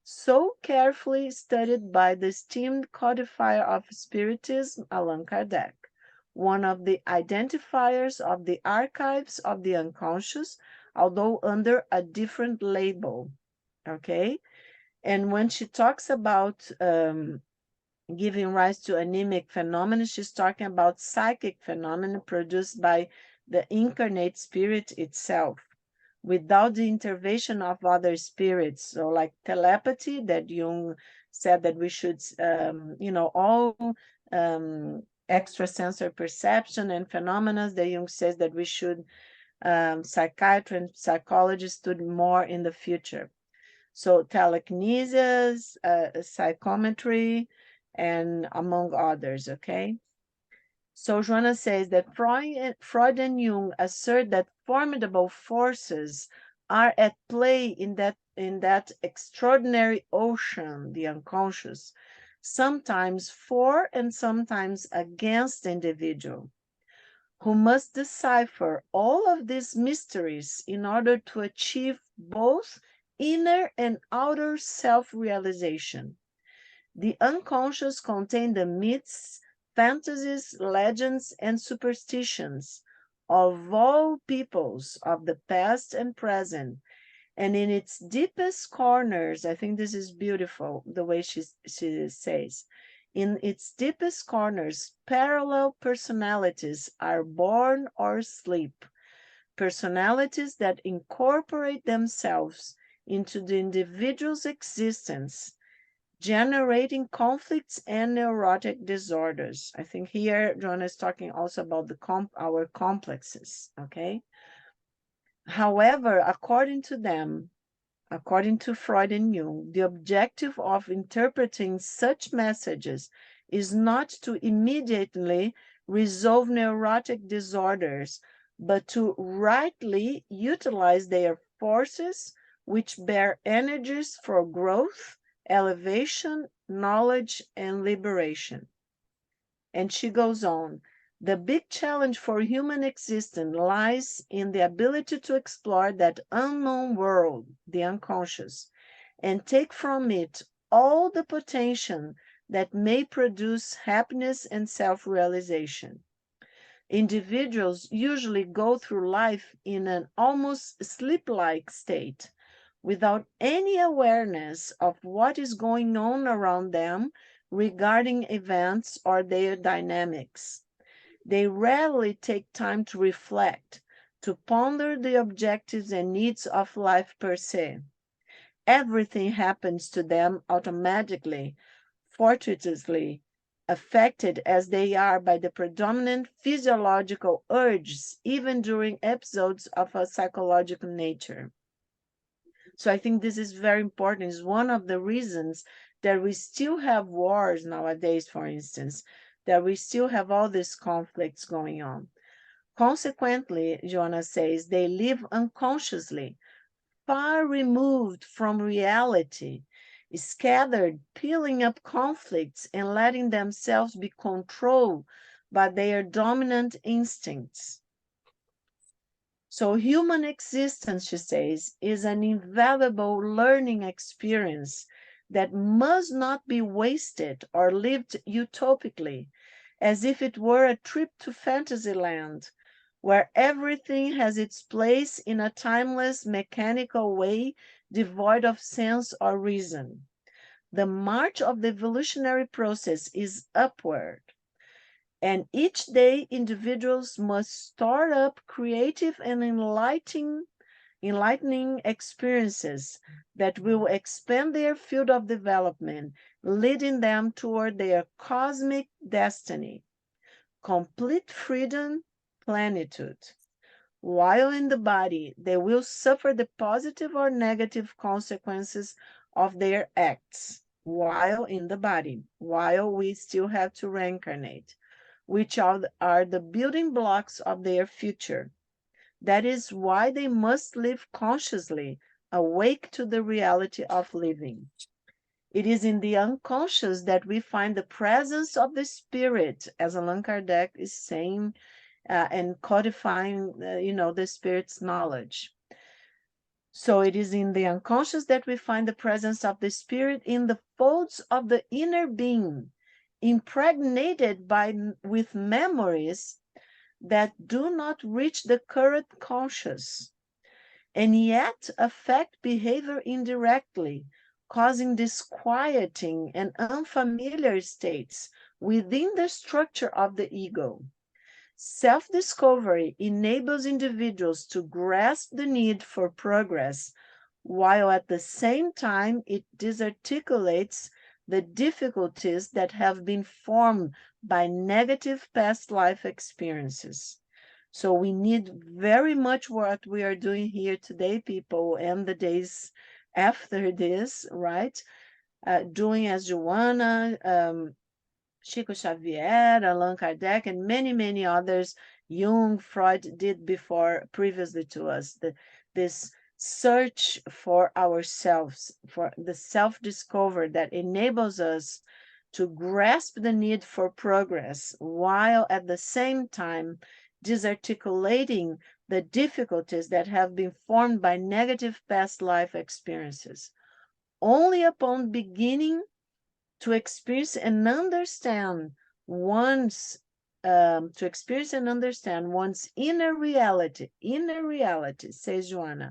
so carefully studied by the esteemed codifier of Spiritism, Allan Kardec, one of the identifiers of the archives of the unconscious, although under a different label, okay? And when she talks about giving rise to anemic phenomena, she's talking about psychic phenomena produced by the incarnate spirit itself, without the intervention of other spirits. So like telepathy that Jung said that we should, all extrasensory perception and phenomena that Jung says that we should, psychiatry and psychology study more in the future. So telekinesis, psychometry, and among others, okay? So Joana says that Freud and Jung assert that formidable forces are at play in in that extraordinary ocean, the unconscious, sometimes for and sometimes against the individual, who must decipher all of these mysteries in order to achieve both inner and outer self-realization. The unconscious contains the myths, fantasies, legends, and superstitions of all peoples of the past and present. And in its deepest corners, I think this is beautiful, the way she says, in its deepest corners, parallel personalities are born or sleep, personalities that incorporate themselves into the individual's existence, generating conflicts and neurotic disorders. I think here John is talking also about our complexes, okay? However, according to them, according to Freud and Jung, the objective of interpreting such messages is not to immediately resolve neurotic disorders, but to rightly utilize their forces, which bear energies for growth, elevation, knowledge, and liberation. And she goes on, the big challenge for human existence lies in the ability to explore that unknown world, the unconscious, and take from it all the potential that may produce happiness and self-realization. Individuals usually go through life in an almost sleep-like state, without any awareness of what is going on around them regarding events or their dynamics. They rarely take time to reflect, to ponder the objectives and needs of life per se. Everything happens to them automatically, fortuitously, affected as they are by the predominant physiological urges, even during episodes of a psychological nature. So I think this is very important. It's one of the reasons that we still have wars nowadays, for instance, that we still have all these conflicts going on. Consequently, Jonas says, they live unconsciously, far removed from reality, scattered, piling up conflicts and letting themselves be controlled by their dominant instincts. So human existence, she says, is an invaluable learning experience that must not be wasted or lived utopically, as if it were a trip to Fantasyland, where everything has its place in a timeless, mechanical way, devoid of sense or reason. The march of the evolutionary process is upward, and each day individuals must start up creative and enlightening experiences that will expand their field of development, leading them toward their cosmic destiny, complete freedom, plenitude. While in the body, they will suffer the positive or negative consequences of their acts, while in the body, while we still have to reincarnate, which are the building blocks of their future. That is why they must live consciously, awake to the reality of living. It is in the unconscious that we find the presence of the spirit, as Allan Kardec is saying and codifying, the spirit's knowledge. So it is in the unconscious that we find the presence of the spirit in the folds of the inner being, impregnated with memories that do not reach the current conscious, and yet affect behavior indirectly, causing disquieting and unfamiliar states within the structure of the ego. Self-discovery enables individuals to grasp the need for progress, while at the same time it disarticulates the difficulties that have been formed by negative past life experiences. So we need very much what we are doing here today, people, and the days after this, right? Doing as Joanna, Chico Xavier, Allan Kardec, and many, many others, Jung, Freud did previously to us, this search for ourselves, for the self-discovery that enables us to grasp the need for progress, while at the same time disarticulating the difficulties that have been formed by negative past life experiences. Only upon beginning to experience and understand one's inner reality, says Joanna,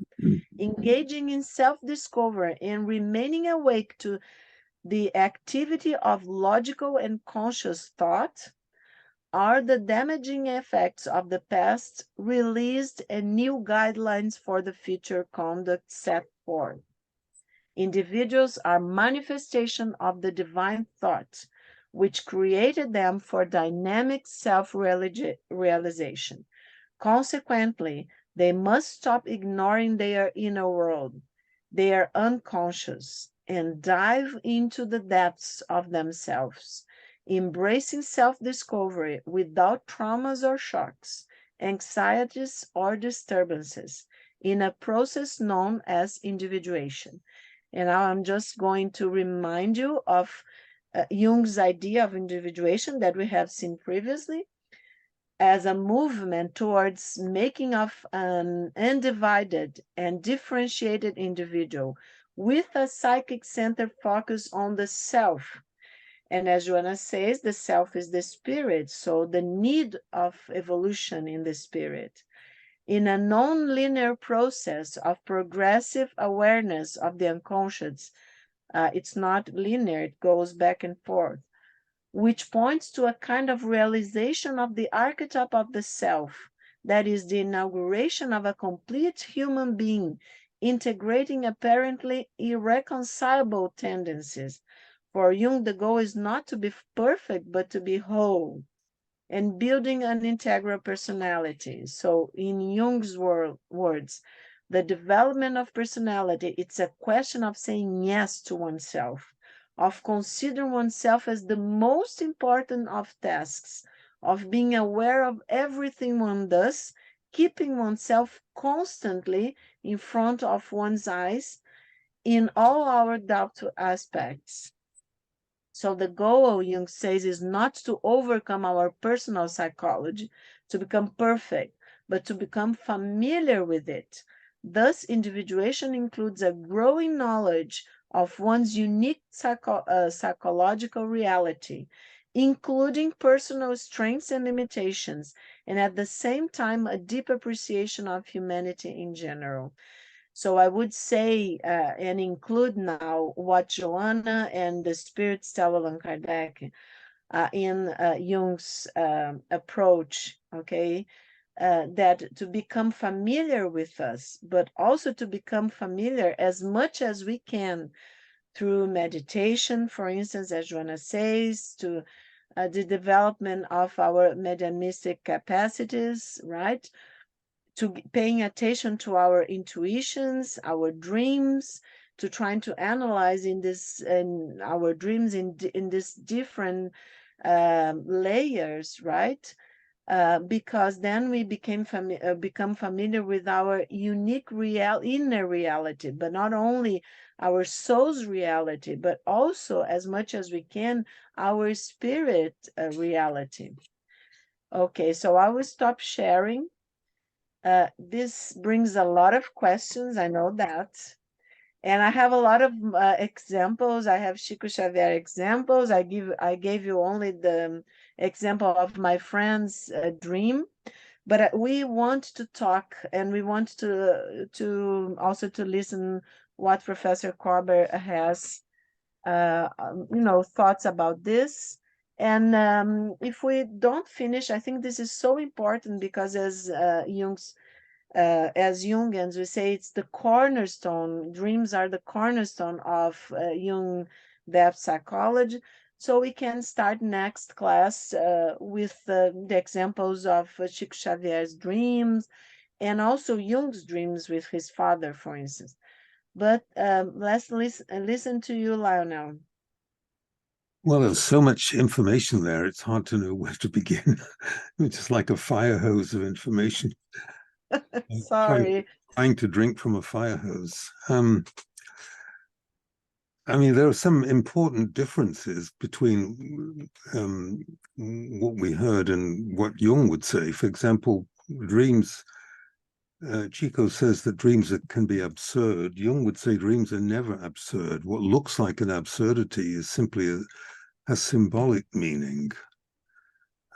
engaging in self-discovery and remaining awake to the activity of logical and conscious thought, are the damaging effects of the past released and new guidelines for the future conduct set forth. Individuals are manifestation of the divine thought, which created them for dynamic self-realization. Consequently, they must stop ignoring their inner world, their unconscious, and dive into the depths of themselves, embracing self-discovery without traumas or shocks, anxieties or disturbances, in a process known as individuation. And now I'm just going to remind you of Jung's idea of individuation that we have seen previously, as a movement towards making of an undivided and differentiated individual with a psychic center focus on the self. And as Joanna says, the self is the spirit, so the need of evolution in the spirit. In a non-linear process of progressive awareness of the unconscious, it's not linear, it goes back and forth, which points to a kind of realization of the archetype of the self, that is the inauguration of a complete human being, integrating apparently irreconcilable tendencies. For Jung, the goal is not to be perfect, but to be whole, and building an integral personality. So in Jung's words, the development of personality, it's a question of saying yes to oneself, of considering oneself as the most important of tasks, of being aware of everything one does, keeping oneself constantly in front of one's eyes in all our doubtful aspects. So the goal, Jung says, is not to overcome our personal psychology, to become perfect, but to become familiar with it. Thus, individuation includes a growing knowledge of one's unique psychological reality, including personal strengths and limitations, and at the same time, a deep appreciation of humanity in general. So I would say and include now what Joanna and the spirits tell Allan Kardec in Jung's approach, okay, that to become familiar with us, but also to become familiar as much as we can through meditation, for instance, as Joanna says, to the development of our mediumistic capacities, right? To paying attention to our intuitions, our dreams, to trying to analyze in this in our dreams in this different layers, right? Because then we become familiar with our unique inner reality, but not only our soul's reality, but also, as much as we can, our spirit reality. Okay, so I will stop sharing. This brings a lot of questions, I know that. And I have a lot of examples. I have Chico Xavier examples. I gave you only the example of my friend's dream, but we want to talk, and we want to also to listen what Professor Korber has, thoughts about this. And if we don't finish, I think this is so important, because as Jungians, we say it's the cornerstone. Dreams are the cornerstone of Jung depth psychology. So we can start next class with the examples of Chico Xavier's dreams, and also Jung's dreams with his father, for instance. But let's listen to you, Lionel. Well, there's so much information there, it's hard to know where to begin. It's just like a fire hose of information. Sorry. Trying to drink from a fire hose. I mean, there are some important differences between what we heard and what Jung would say. For example, dreams. Chico says that dreams can be absurd. Jung would say dreams are never absurd. What looks like an absurdity is simply a symbolic meaning.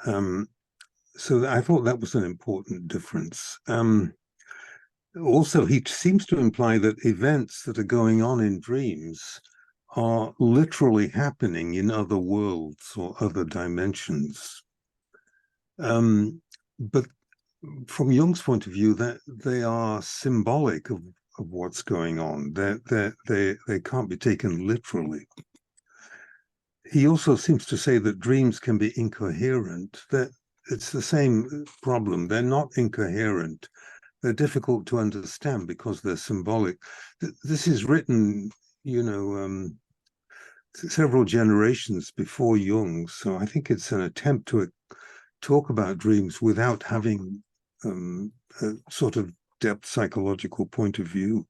So I thought that was an important difference. Also, he seems to imply that events that are going on in dreams are literally happening in other worlds or other dimensions. But from Jung's point of view, that they are symbolic of what's going on. They can't be taken literally. He also seems to say that dreams can be incoherent, that it's the same problem. They're not incoherent. They're difficult to understand because they're symbolic. This is written, several generations before Jung. So I think it's an attempt to talk about dreams without having a sort of depth psychological point of view.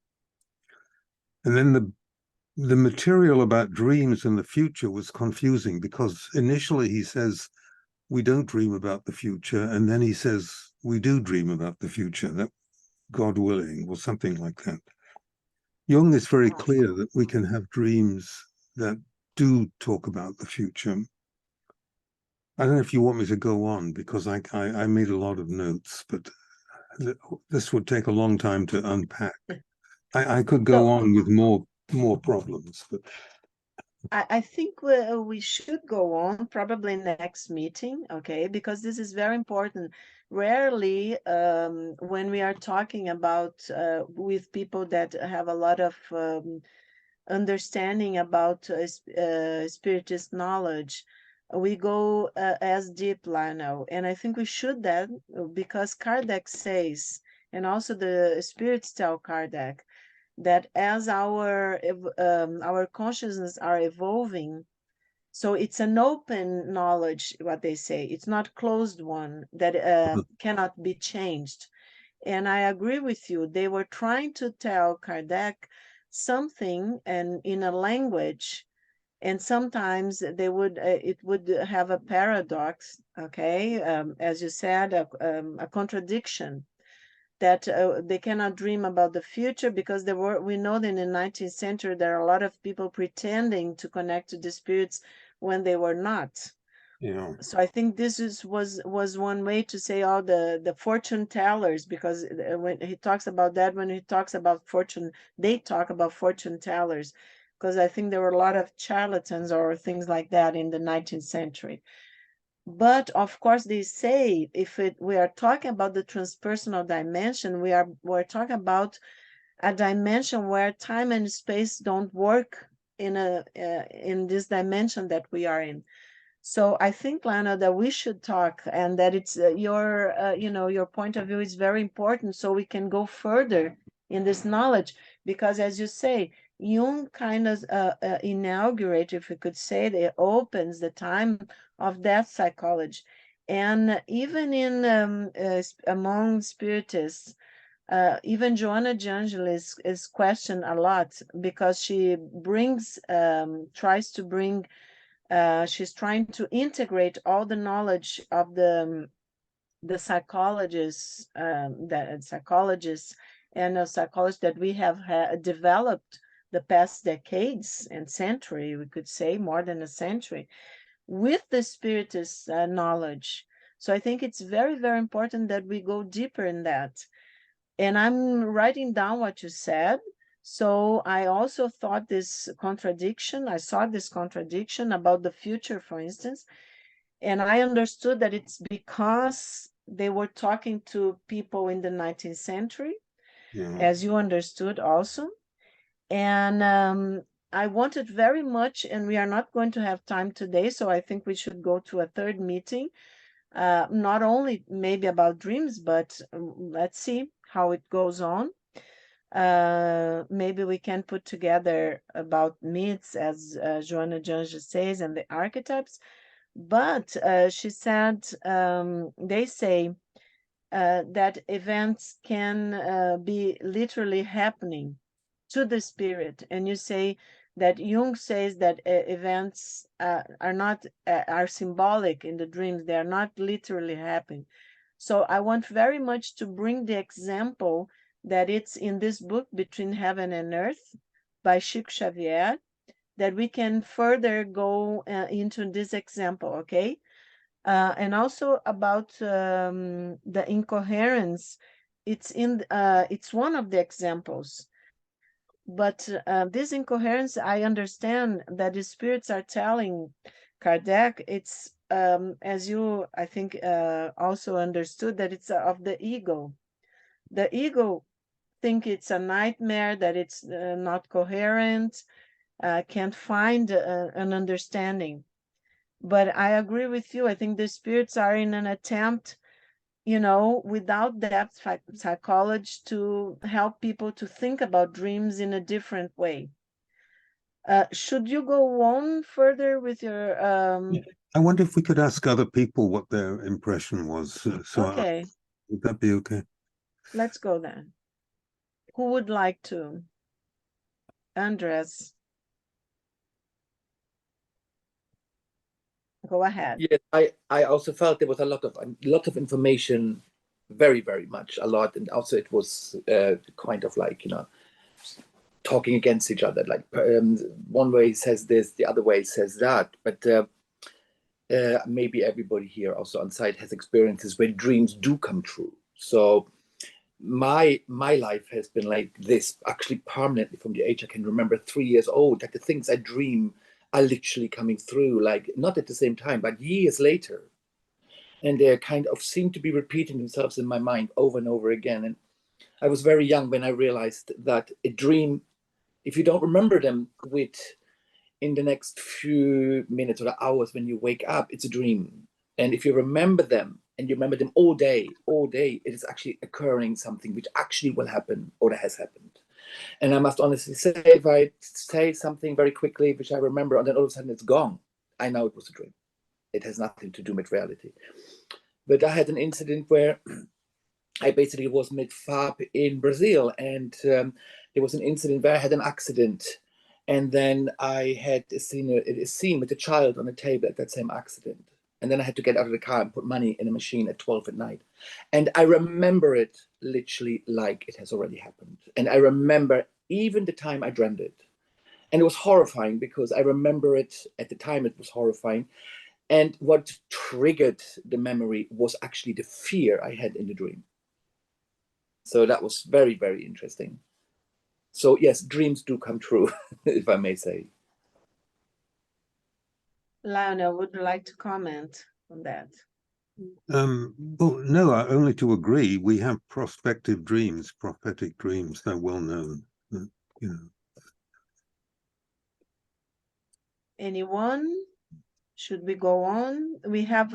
And then the material about dreams and the future was confusing because initially he says we don't dream about the future, and then he says we do dream about the future, that God willing, or something like that. Jung is very clear that we can have dreams that do talk about the future. I don't know if you want me to go on because I made a lot of notes, but this would take a long time to unpack. I could go on with more problems, but I think we should go on probably next meeting, okay? Because this is very important. Rarely, when we are talking about with people that have a lot of understanding about spiritist knowledge, we go as deep, Lionel. And I think we should that because Kardec says, and also the spirits tell Kardec, that as our consciousness are evolving, so it's an open knowledge, what they say, it's not closed one that cannot be changed. And I agree with you, they were trying to tell Kardec something and in a language, and sometimes they would it would have a paradox, okay, as you said, a contradiction, that they cannot dream about the future because we know that in the 19th century there are a lot of people pretending to connect to the spirits when they were not. yeah. So I think this was one way to say all the fortune tellers, because when he talks about that, when he talks about fortune, they talk about fortune tellers, because I think there were a lot of charlatans or things like that in the 19th century. But of course, they say if we are talking about the transpersonal dimension, we're talking about a dimension where time and space don't work in this dimension that we are in. So I think, Lana, that we should talk, and that it's your point of view is very important, so we can go further in this knowledge, because as you say, Jung kind of inaugurates, if we could say, that opens the time of death psychology. And even in among spiritists, even Joanna de Angelis is questioned a lot because she tries to bring, she's trying to integrate all the knowledge of the psychologists, psychologists and psychologists that we have developed the past decades and century, we could say more than a century, with the spiritist knowledge. So I think it's very, very important that we go deeper in that. And I'm writing down what you said. So I also thought this contradiction, I saw this contradiction about the future, for instance, and I understood that it's because they were talking to people in the 19th century, Yeah. as you understood also. And I wanted very much, and we are not going to have time today, so I think we should go to a third meeting, not only maybe about dreams, but let's see how it goes on. Maybe we can put together about myths, as Joanna de Angelis says, and the archetypes. But she said, they say, that events can be literally happening to the spirit. And you say that Jung says that events are not are symbolic in the dreams, they are not literally happening. So I want very much to bring the example that it's in this book, Between Heaven and Earth, by Chico Xavier, that we can further go into this example, okay? And also about the incoherence, it's one of the examples. But this incoherence, I understand that the spirits are telling Kardec, it's as you, I think, also understood, that it's of the ego. The ego think it's a nightmare, that it's not coherent, can't find an understanding. But I agree with you. I think the spirits are in an attempt, without depth psychology, to help people to think about dreams in a different way. Should you go on further with your I wonder if we could ask other people what their impression was. Okay, Would that be okay? let's go then. Who would like to? Andres, go ahead. Yes, I also felt there was a lot of information, very, very much, a lot. And also it was kind of like, talking against each other. Like one way says this, the other way says that. But maybe everybody here also on site has experiences where dreams do come true. So my life has been like this, actually permanently from the age I can remember, 3 years old, that the things I dream are literally coming through, like not at the same time, but years later. And they kind of seem to be repeating themselves in my mind over and over again. And I was very young when I realized that a dream, if you don't remember them in the next few minutes or hours when you wake up, it's a dream. And if you remember them, and you remember them all day, it is actually occurring something which actually will happen or that has happened. And I must honestly say, if I say something very quickly, which I remember, and then all of a sudden it's gone, I know it was a dream. It has nothing to do with reality. But I had an incident where I basically was mid-FAP in Brazil, and there was an incident where I had an accident. And then I had a scene with a child on a table at that same accident. And then I had to get out of the car and put money in a machine at 12 at night. And I remember it literally like it has already happened. And I remember even the time I dreamt it. And it was horrifying because I remember it at the time, it was horrifying. And what triggered the memory was actually the fear I had in the dream. So that was very, very interesting. So yes, dreams do come true, if I may say. Lionel, would you like to comment on that? Well, no, only to agree. We have prospective dreams, prophetic dreams. They're well known. Anyone? Should we go on? We have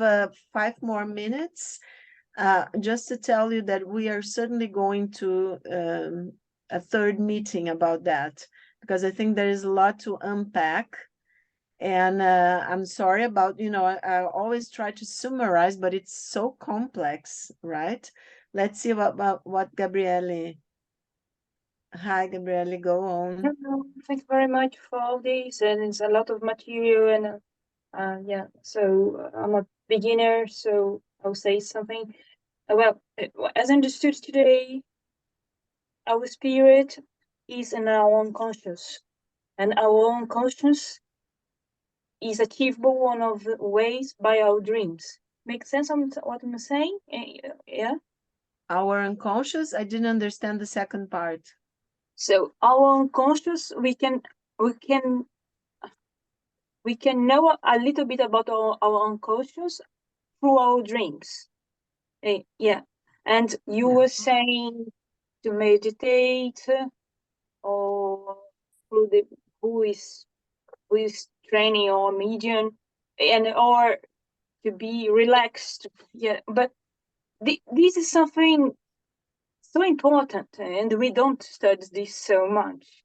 5 more minutes. Just to tell you that we are certainly going to a third meeting about that, because I think there is a lot to unpack. And I'm sorry about, I always try to summarize, but it's so complex, right? Let's see about what Gabriele. Hi, Gabriele, go on. Hello, thanks very much for all this, and it's a lot of material, and yeah, so I'm a beginner, so I'll say something. Well, as understood today, our spirit is in our unconscious, and our unconscious is achievable one of the ways by our dreams. Make sense of what I'm saying? Yeah. Our unconscious, I didn't understand the second part. So our unconscious, we can know a little bit about our unconscious through our dreams. Yeah. And you were saying to meditate or through the who is training or medium, and or to be relaxed. Yeah, but this is something so important, and we don't study this so much.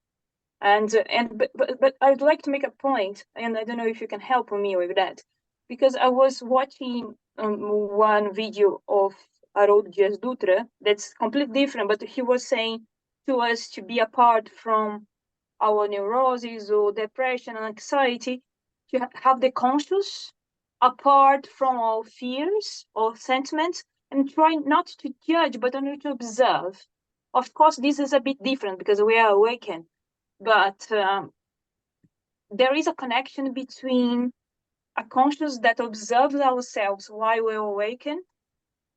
But I'd like to make a point, and I don't know if you can help me with that, because I was watching one video of Haroldo Dias Dutra, that's completely different, but he was saying to us to be apart from our neuroses or depression and anxiety, to have the conscious apart from our fears or sentiments, and try not to judge, but only to observe. Of course, this is a bit different because we are awakened, but there is a connection between a conscious that observes ourselves while we're awakened,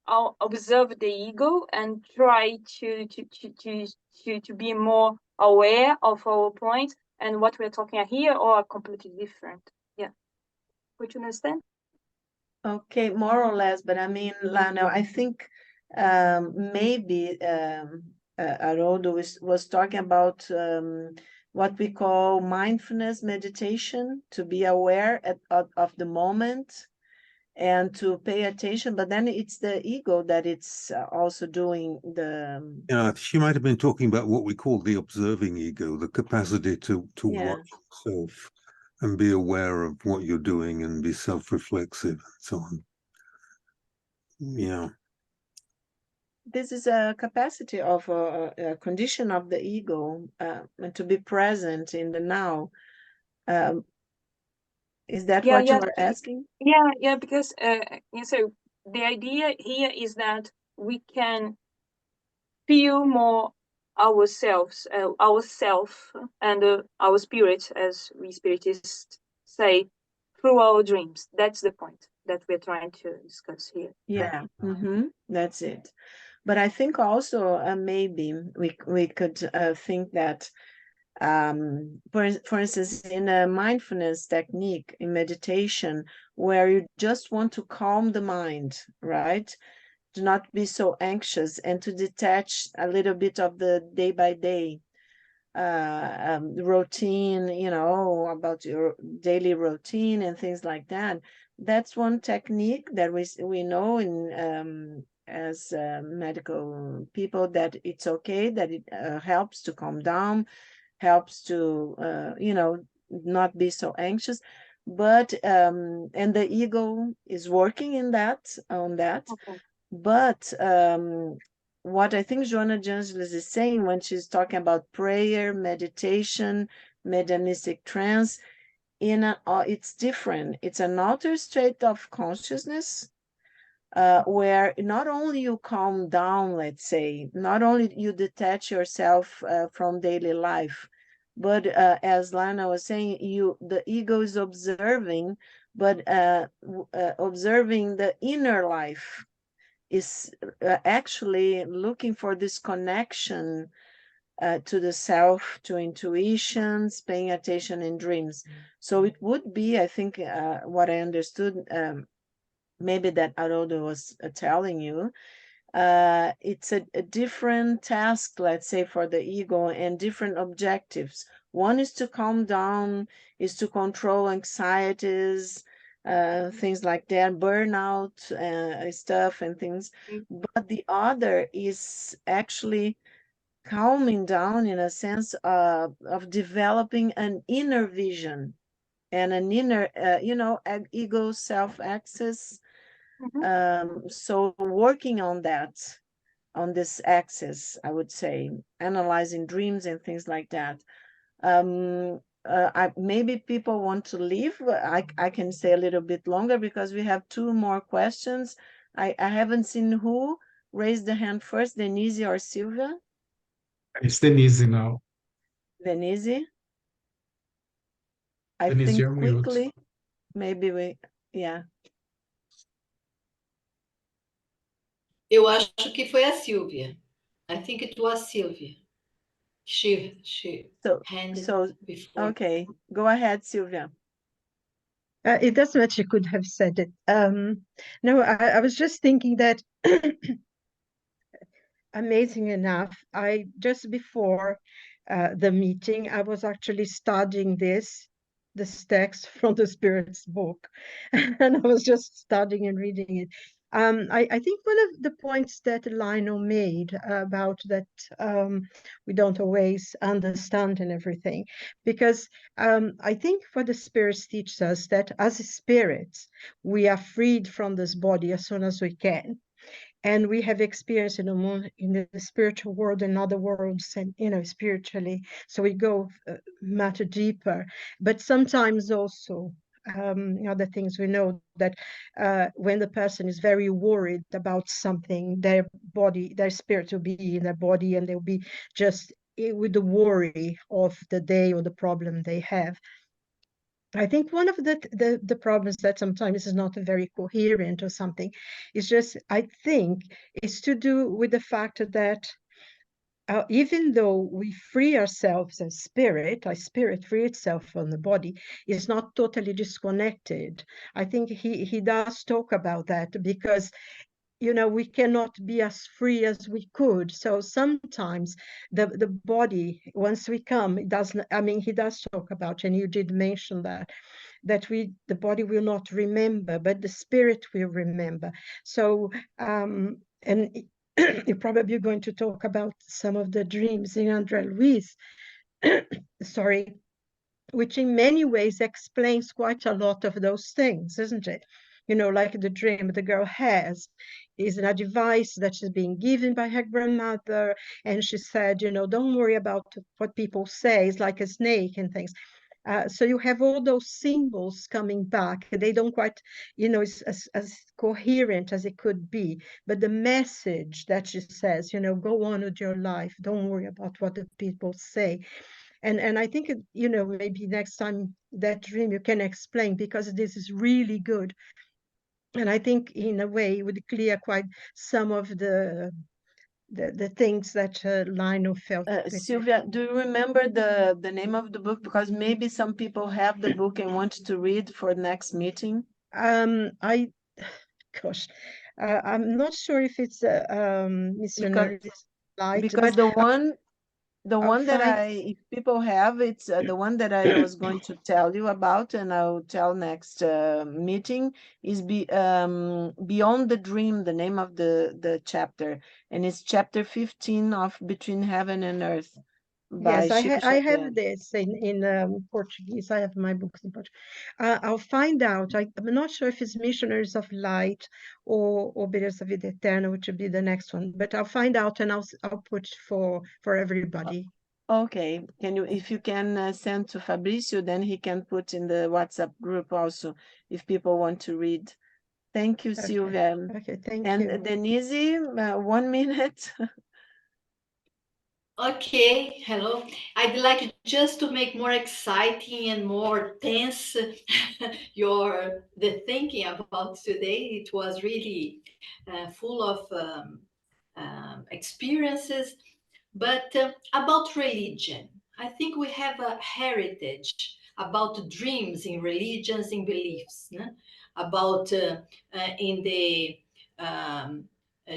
observe the ego, and try to be more aware of our point and what we're talking here, or are completely different. Yeah, would you understand? Okay, more or less, but I mean, Lionel, I think maybe Haroldo was talking about what we call mindfulness meditation, to be aware of the moment and to pay attention, but then it's the ego that it's also doing the Yeah, she might have been talking about what we call the observing ego, the capacity to Yeah. watch yourself and be aware of what you're doing and be self-reflexive and so on. Yeah. This is a capacity of a condition of the ego, and to be present in the now. Is that Yeah, what yeah. you are asking? Yeah, because so the idea here is that we can feel more ourselves, ourself, and our spirit, as we spiritists say, through our dreams. That's the point that we're trying to discuss here. Yeah, that's it. But I think also maybe we could think that, for instance, in a mindfulness technique, in meditation, where you just want to calm the mind, right? To not be so anxious and to detach a little bit of the day by day routine, about your daily routine and things like that. That's one technique that we know in as medical people, that it's okay, that it helps to calm down, helps to not be so anxious. But and the ego is working on that. Okay. But what I think Joanna de Angelis is saying when she's talking about prayer, meditation, mediumistic trance, it's different. It's an altered state of consciousness, where not only you calm down, let's say, not only you detach yourself from daily life, but as Lana was saying, the ego is observing, but observing the inner life, is actually looking for this connection to the self, to intuitions, paying attention in dreams. So it would be, I think, what I understood, maybe that Haroldo was telling you, it's a different task, let's say, for the ego, and different objectives. One is to calm down, is to control anxieties, things like that, burnout stuff and things. But the other is actually calming down, in a sense of developing an inner vision and an inner, ego self-access. So working on that, on this axis, I would say, analyzing dreams and things like that. Maybe people want to leave. I can stay a little bit longer because we have two more questions. I haven't seen who raised the hand first, Denise or Sylvia. It's Denise now. Denise? I Denise, think you're mute. quickly, maybe yeah. Eu acho que foi a Silvia. I think it was Sylvia. She handed So before. okay, go ahead, Sylvia. It doesn't matter, you could have said it. No, I was just thinking that amazing enough, just before the meeting, I was actually studying this text from the Spirit's book, and I was just studying and reading it. I think one of the points that Lionel made about that we don't always understand and everything, because I think what the Spirits teach us, that as spirits, we are freed from this body as soon as we can. and we have experience in the spiritual world and other worlds, and spiritually, so we go much deeper. But sometimes also other things, we know that when the person is very worried about something, their spirit will be in their body, and they'll be just with the worry of the day or the problem they have. I think one of the problems that sometimes is not very coherent or something is just, I think, is to do with the fact that even though we free ourselves as spirit, our spirit free itself from the body, is not totally disconnected. I think he does talk about that, because we cannot be as free as we could. So sometimes the body, once we come, it doesn't, I mean, he does talk about, and you did mention that the body will not remember, but the spirit will remember. So and you're probably going to talk about some of the dreams in André Luiz, sorry, which in many ways explains quite a lot of those things, isn't it? Like the dream the girl has is a device that is being given by her grandmother, and she said, don't worry about what people say, it's like a snake and things. So you have all those symbols coming back. They don't quite, it's as coherent as it could be. But the message that she says, go on with your life. Don't worry about what the people say. And I think, maybe next time that dream you can explain, because this is really good. And I think in a way it would clear quite some of the things that Lionel felt. Sylvia, do you remember the name of the book? Because maybe some people have the book and want to read for the next meeting. Gosh, I'm not sure if it's Missionaries Light, because the one that if people have, it's the one that I was going to tell you about, and I'll tell next meeting, is Beyond the Dream, the name of the chapter, and it's chapter 15 of Between Heaven and Earth. Yes, I have this in Portuguese. I have my books in Portuguese. I'll find out. I'm not sure if it's Missionaries of Light or Obreiros da Vida Eterna, which would be the next one. But I'll find out, and I'll put for everybody. Okay, if you can send to Fabrício, then he can put in the WhatsApp group also, if people want to read. Thank you, Sylvia. Okay, thank you. And Denise, 1 minute. Okay, hello. I'd like just to make more exciting and more tense the thinking about today. It was really full of experiences. But about religion, I think we have a heritage about dreams in religions, in beliefs, about in the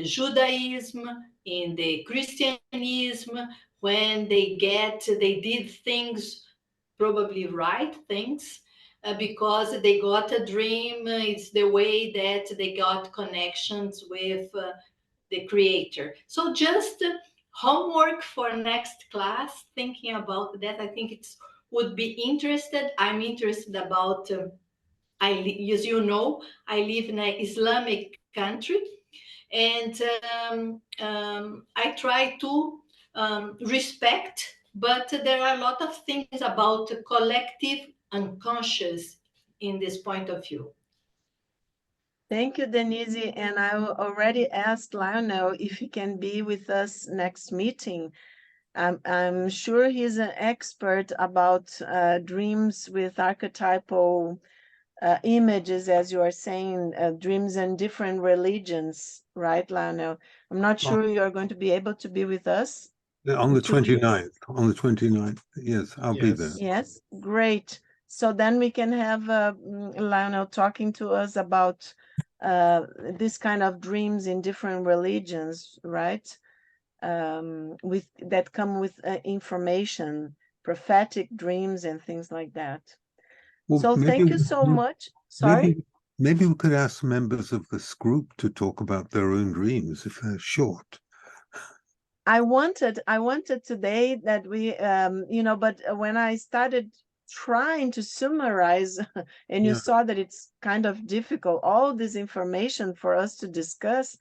Judaism, in the Christianism, when they did things, probably right things, because they got a dream. It's the way that they got connections with the creator. So just homework for next class, thinking about that. I think it would be interested. I'm interested about, as you know, I live in an Islamic country, and I try to respect, but there are a lot of things about collective unconscious in this point of view. Thank you, Denise. And I already asked Lionel if he can be with us next meeting. I'm sure he's an expert about dreams with archetypal images, as you are saying, dreams in different religions, right, Lionel? I'm not sure you're going to be able to be with us. On the 29th. On the 29th. Yes, I'll be there. Yes, great. So then we can have Lionel talking to us about this kind of dreams in different religions, right? With that come with information, prophetic dreams and things like that. Well, so thank you so much. Sorry? Maybe we could ask members of this group to talk about their own dreams if they're short. I wanted today that we, but when I started trying to summarize, and you saw that it's kind of difficult, all this information for us to discuss,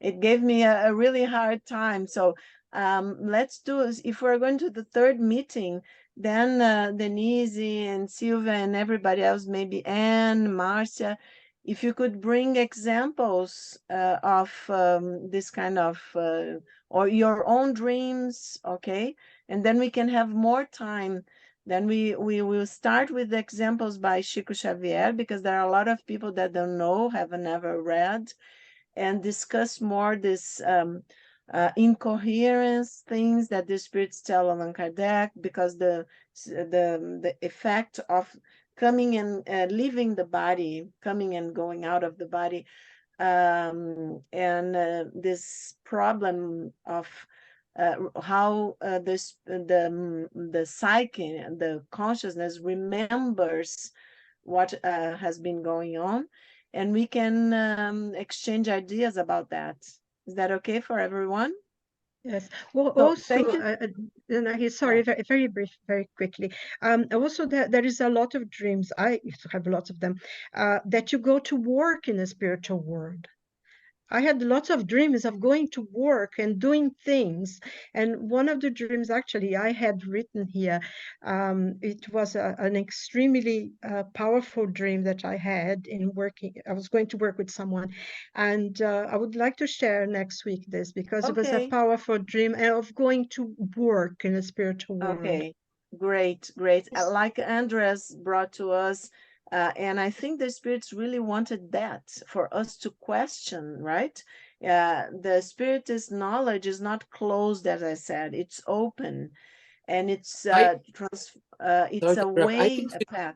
it gave me a really hard time. So let's do, if we're going to the third meeting, then Denise and Silvia and everybody else, maybe Anne, Marcia, if you could bring examples of this kind of, or your own dreams, okay? And then we can have more time. Then we will start with the examples by Chico Xavier, because there are a lot of people that don't know, haven't ever read, and discuss more this incoherence things that the spirits tell Allan Kardec, because the effect of coming and leaving the body, coming and going out of the body, and this problem of how the psyche and the consciousness remembers what has been going on, and we can exchange ideas about that. Is that okay for everyone? Yes. Well, So, also, thank you. sorry, very brief, very quickly. Also, there is a lot of dreams. I used to have lots of them. That you go to work in the spiritual world. I had lots of dreams of going to work and doing things. And one of the dreams, actually, I had written here. It was an extremely powerful dream that I had in working. I was going to work with someone. And I would like to share next week this, because it was a Okay. powerful dream of going to work in the spiritual world. Okay, great, great. Like Andres brought to us, and I think the spirits really wanted that, for us to question, right? The spiritist knowledge is not closed, as I said, it's open, and it's I- it's Sorry a to interrupt. way, a path.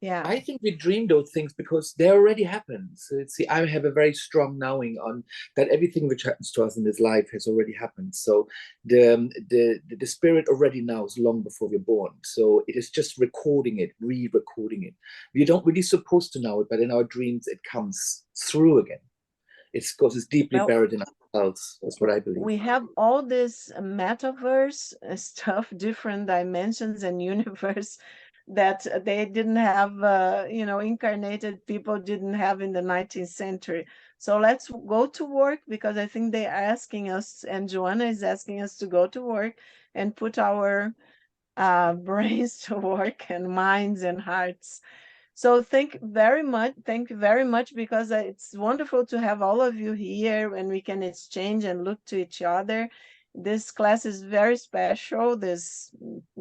Yeah. I think we dream those things because they already happened. So see, I have a very strong knowing on that everything which happens to us in this life has already happened. So the spirit already knows long before we're born. So it is just recording it, re-recording it. We don't really supposed to know it, but in our dreams it comes through again. It's because it's deeply buried in ourselves. That's what I believe. We have all this metaverse stuff, different dimensions and universe that they didn't have, incarnated people didn't have in the 19th century. So let's go to work, because I think they are asking us, and Joanna is asking us to go to work and put our brains to work, and minds and hearts. So thank you very much, because it's wonderful to have all of you here, and we can exchange and look to each other. This class is very special, this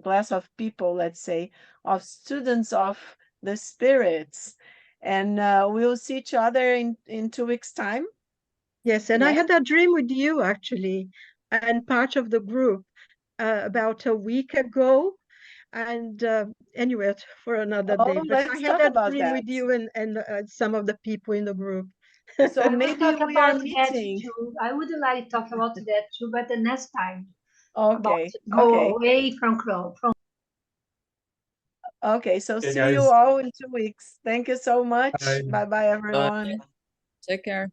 class of people, let's say, of students of the spirits. And we'll see each other in 2 weeks' time. Yes, and I Yes. had a dream with you, actually, and part of the group about a week ago. And anyway, for another day. But I Let's had talk a about dream with that. you and some of the people in the group. So I will maybe talk we are about that meeting. too. I would like to talk about that too, but the next time. Okay. Go Okay. away from Crow. Okay, so Okay, see you guys. all in 2 weeks. Thank you so much. Bye. Bye bye, everyone. Take care.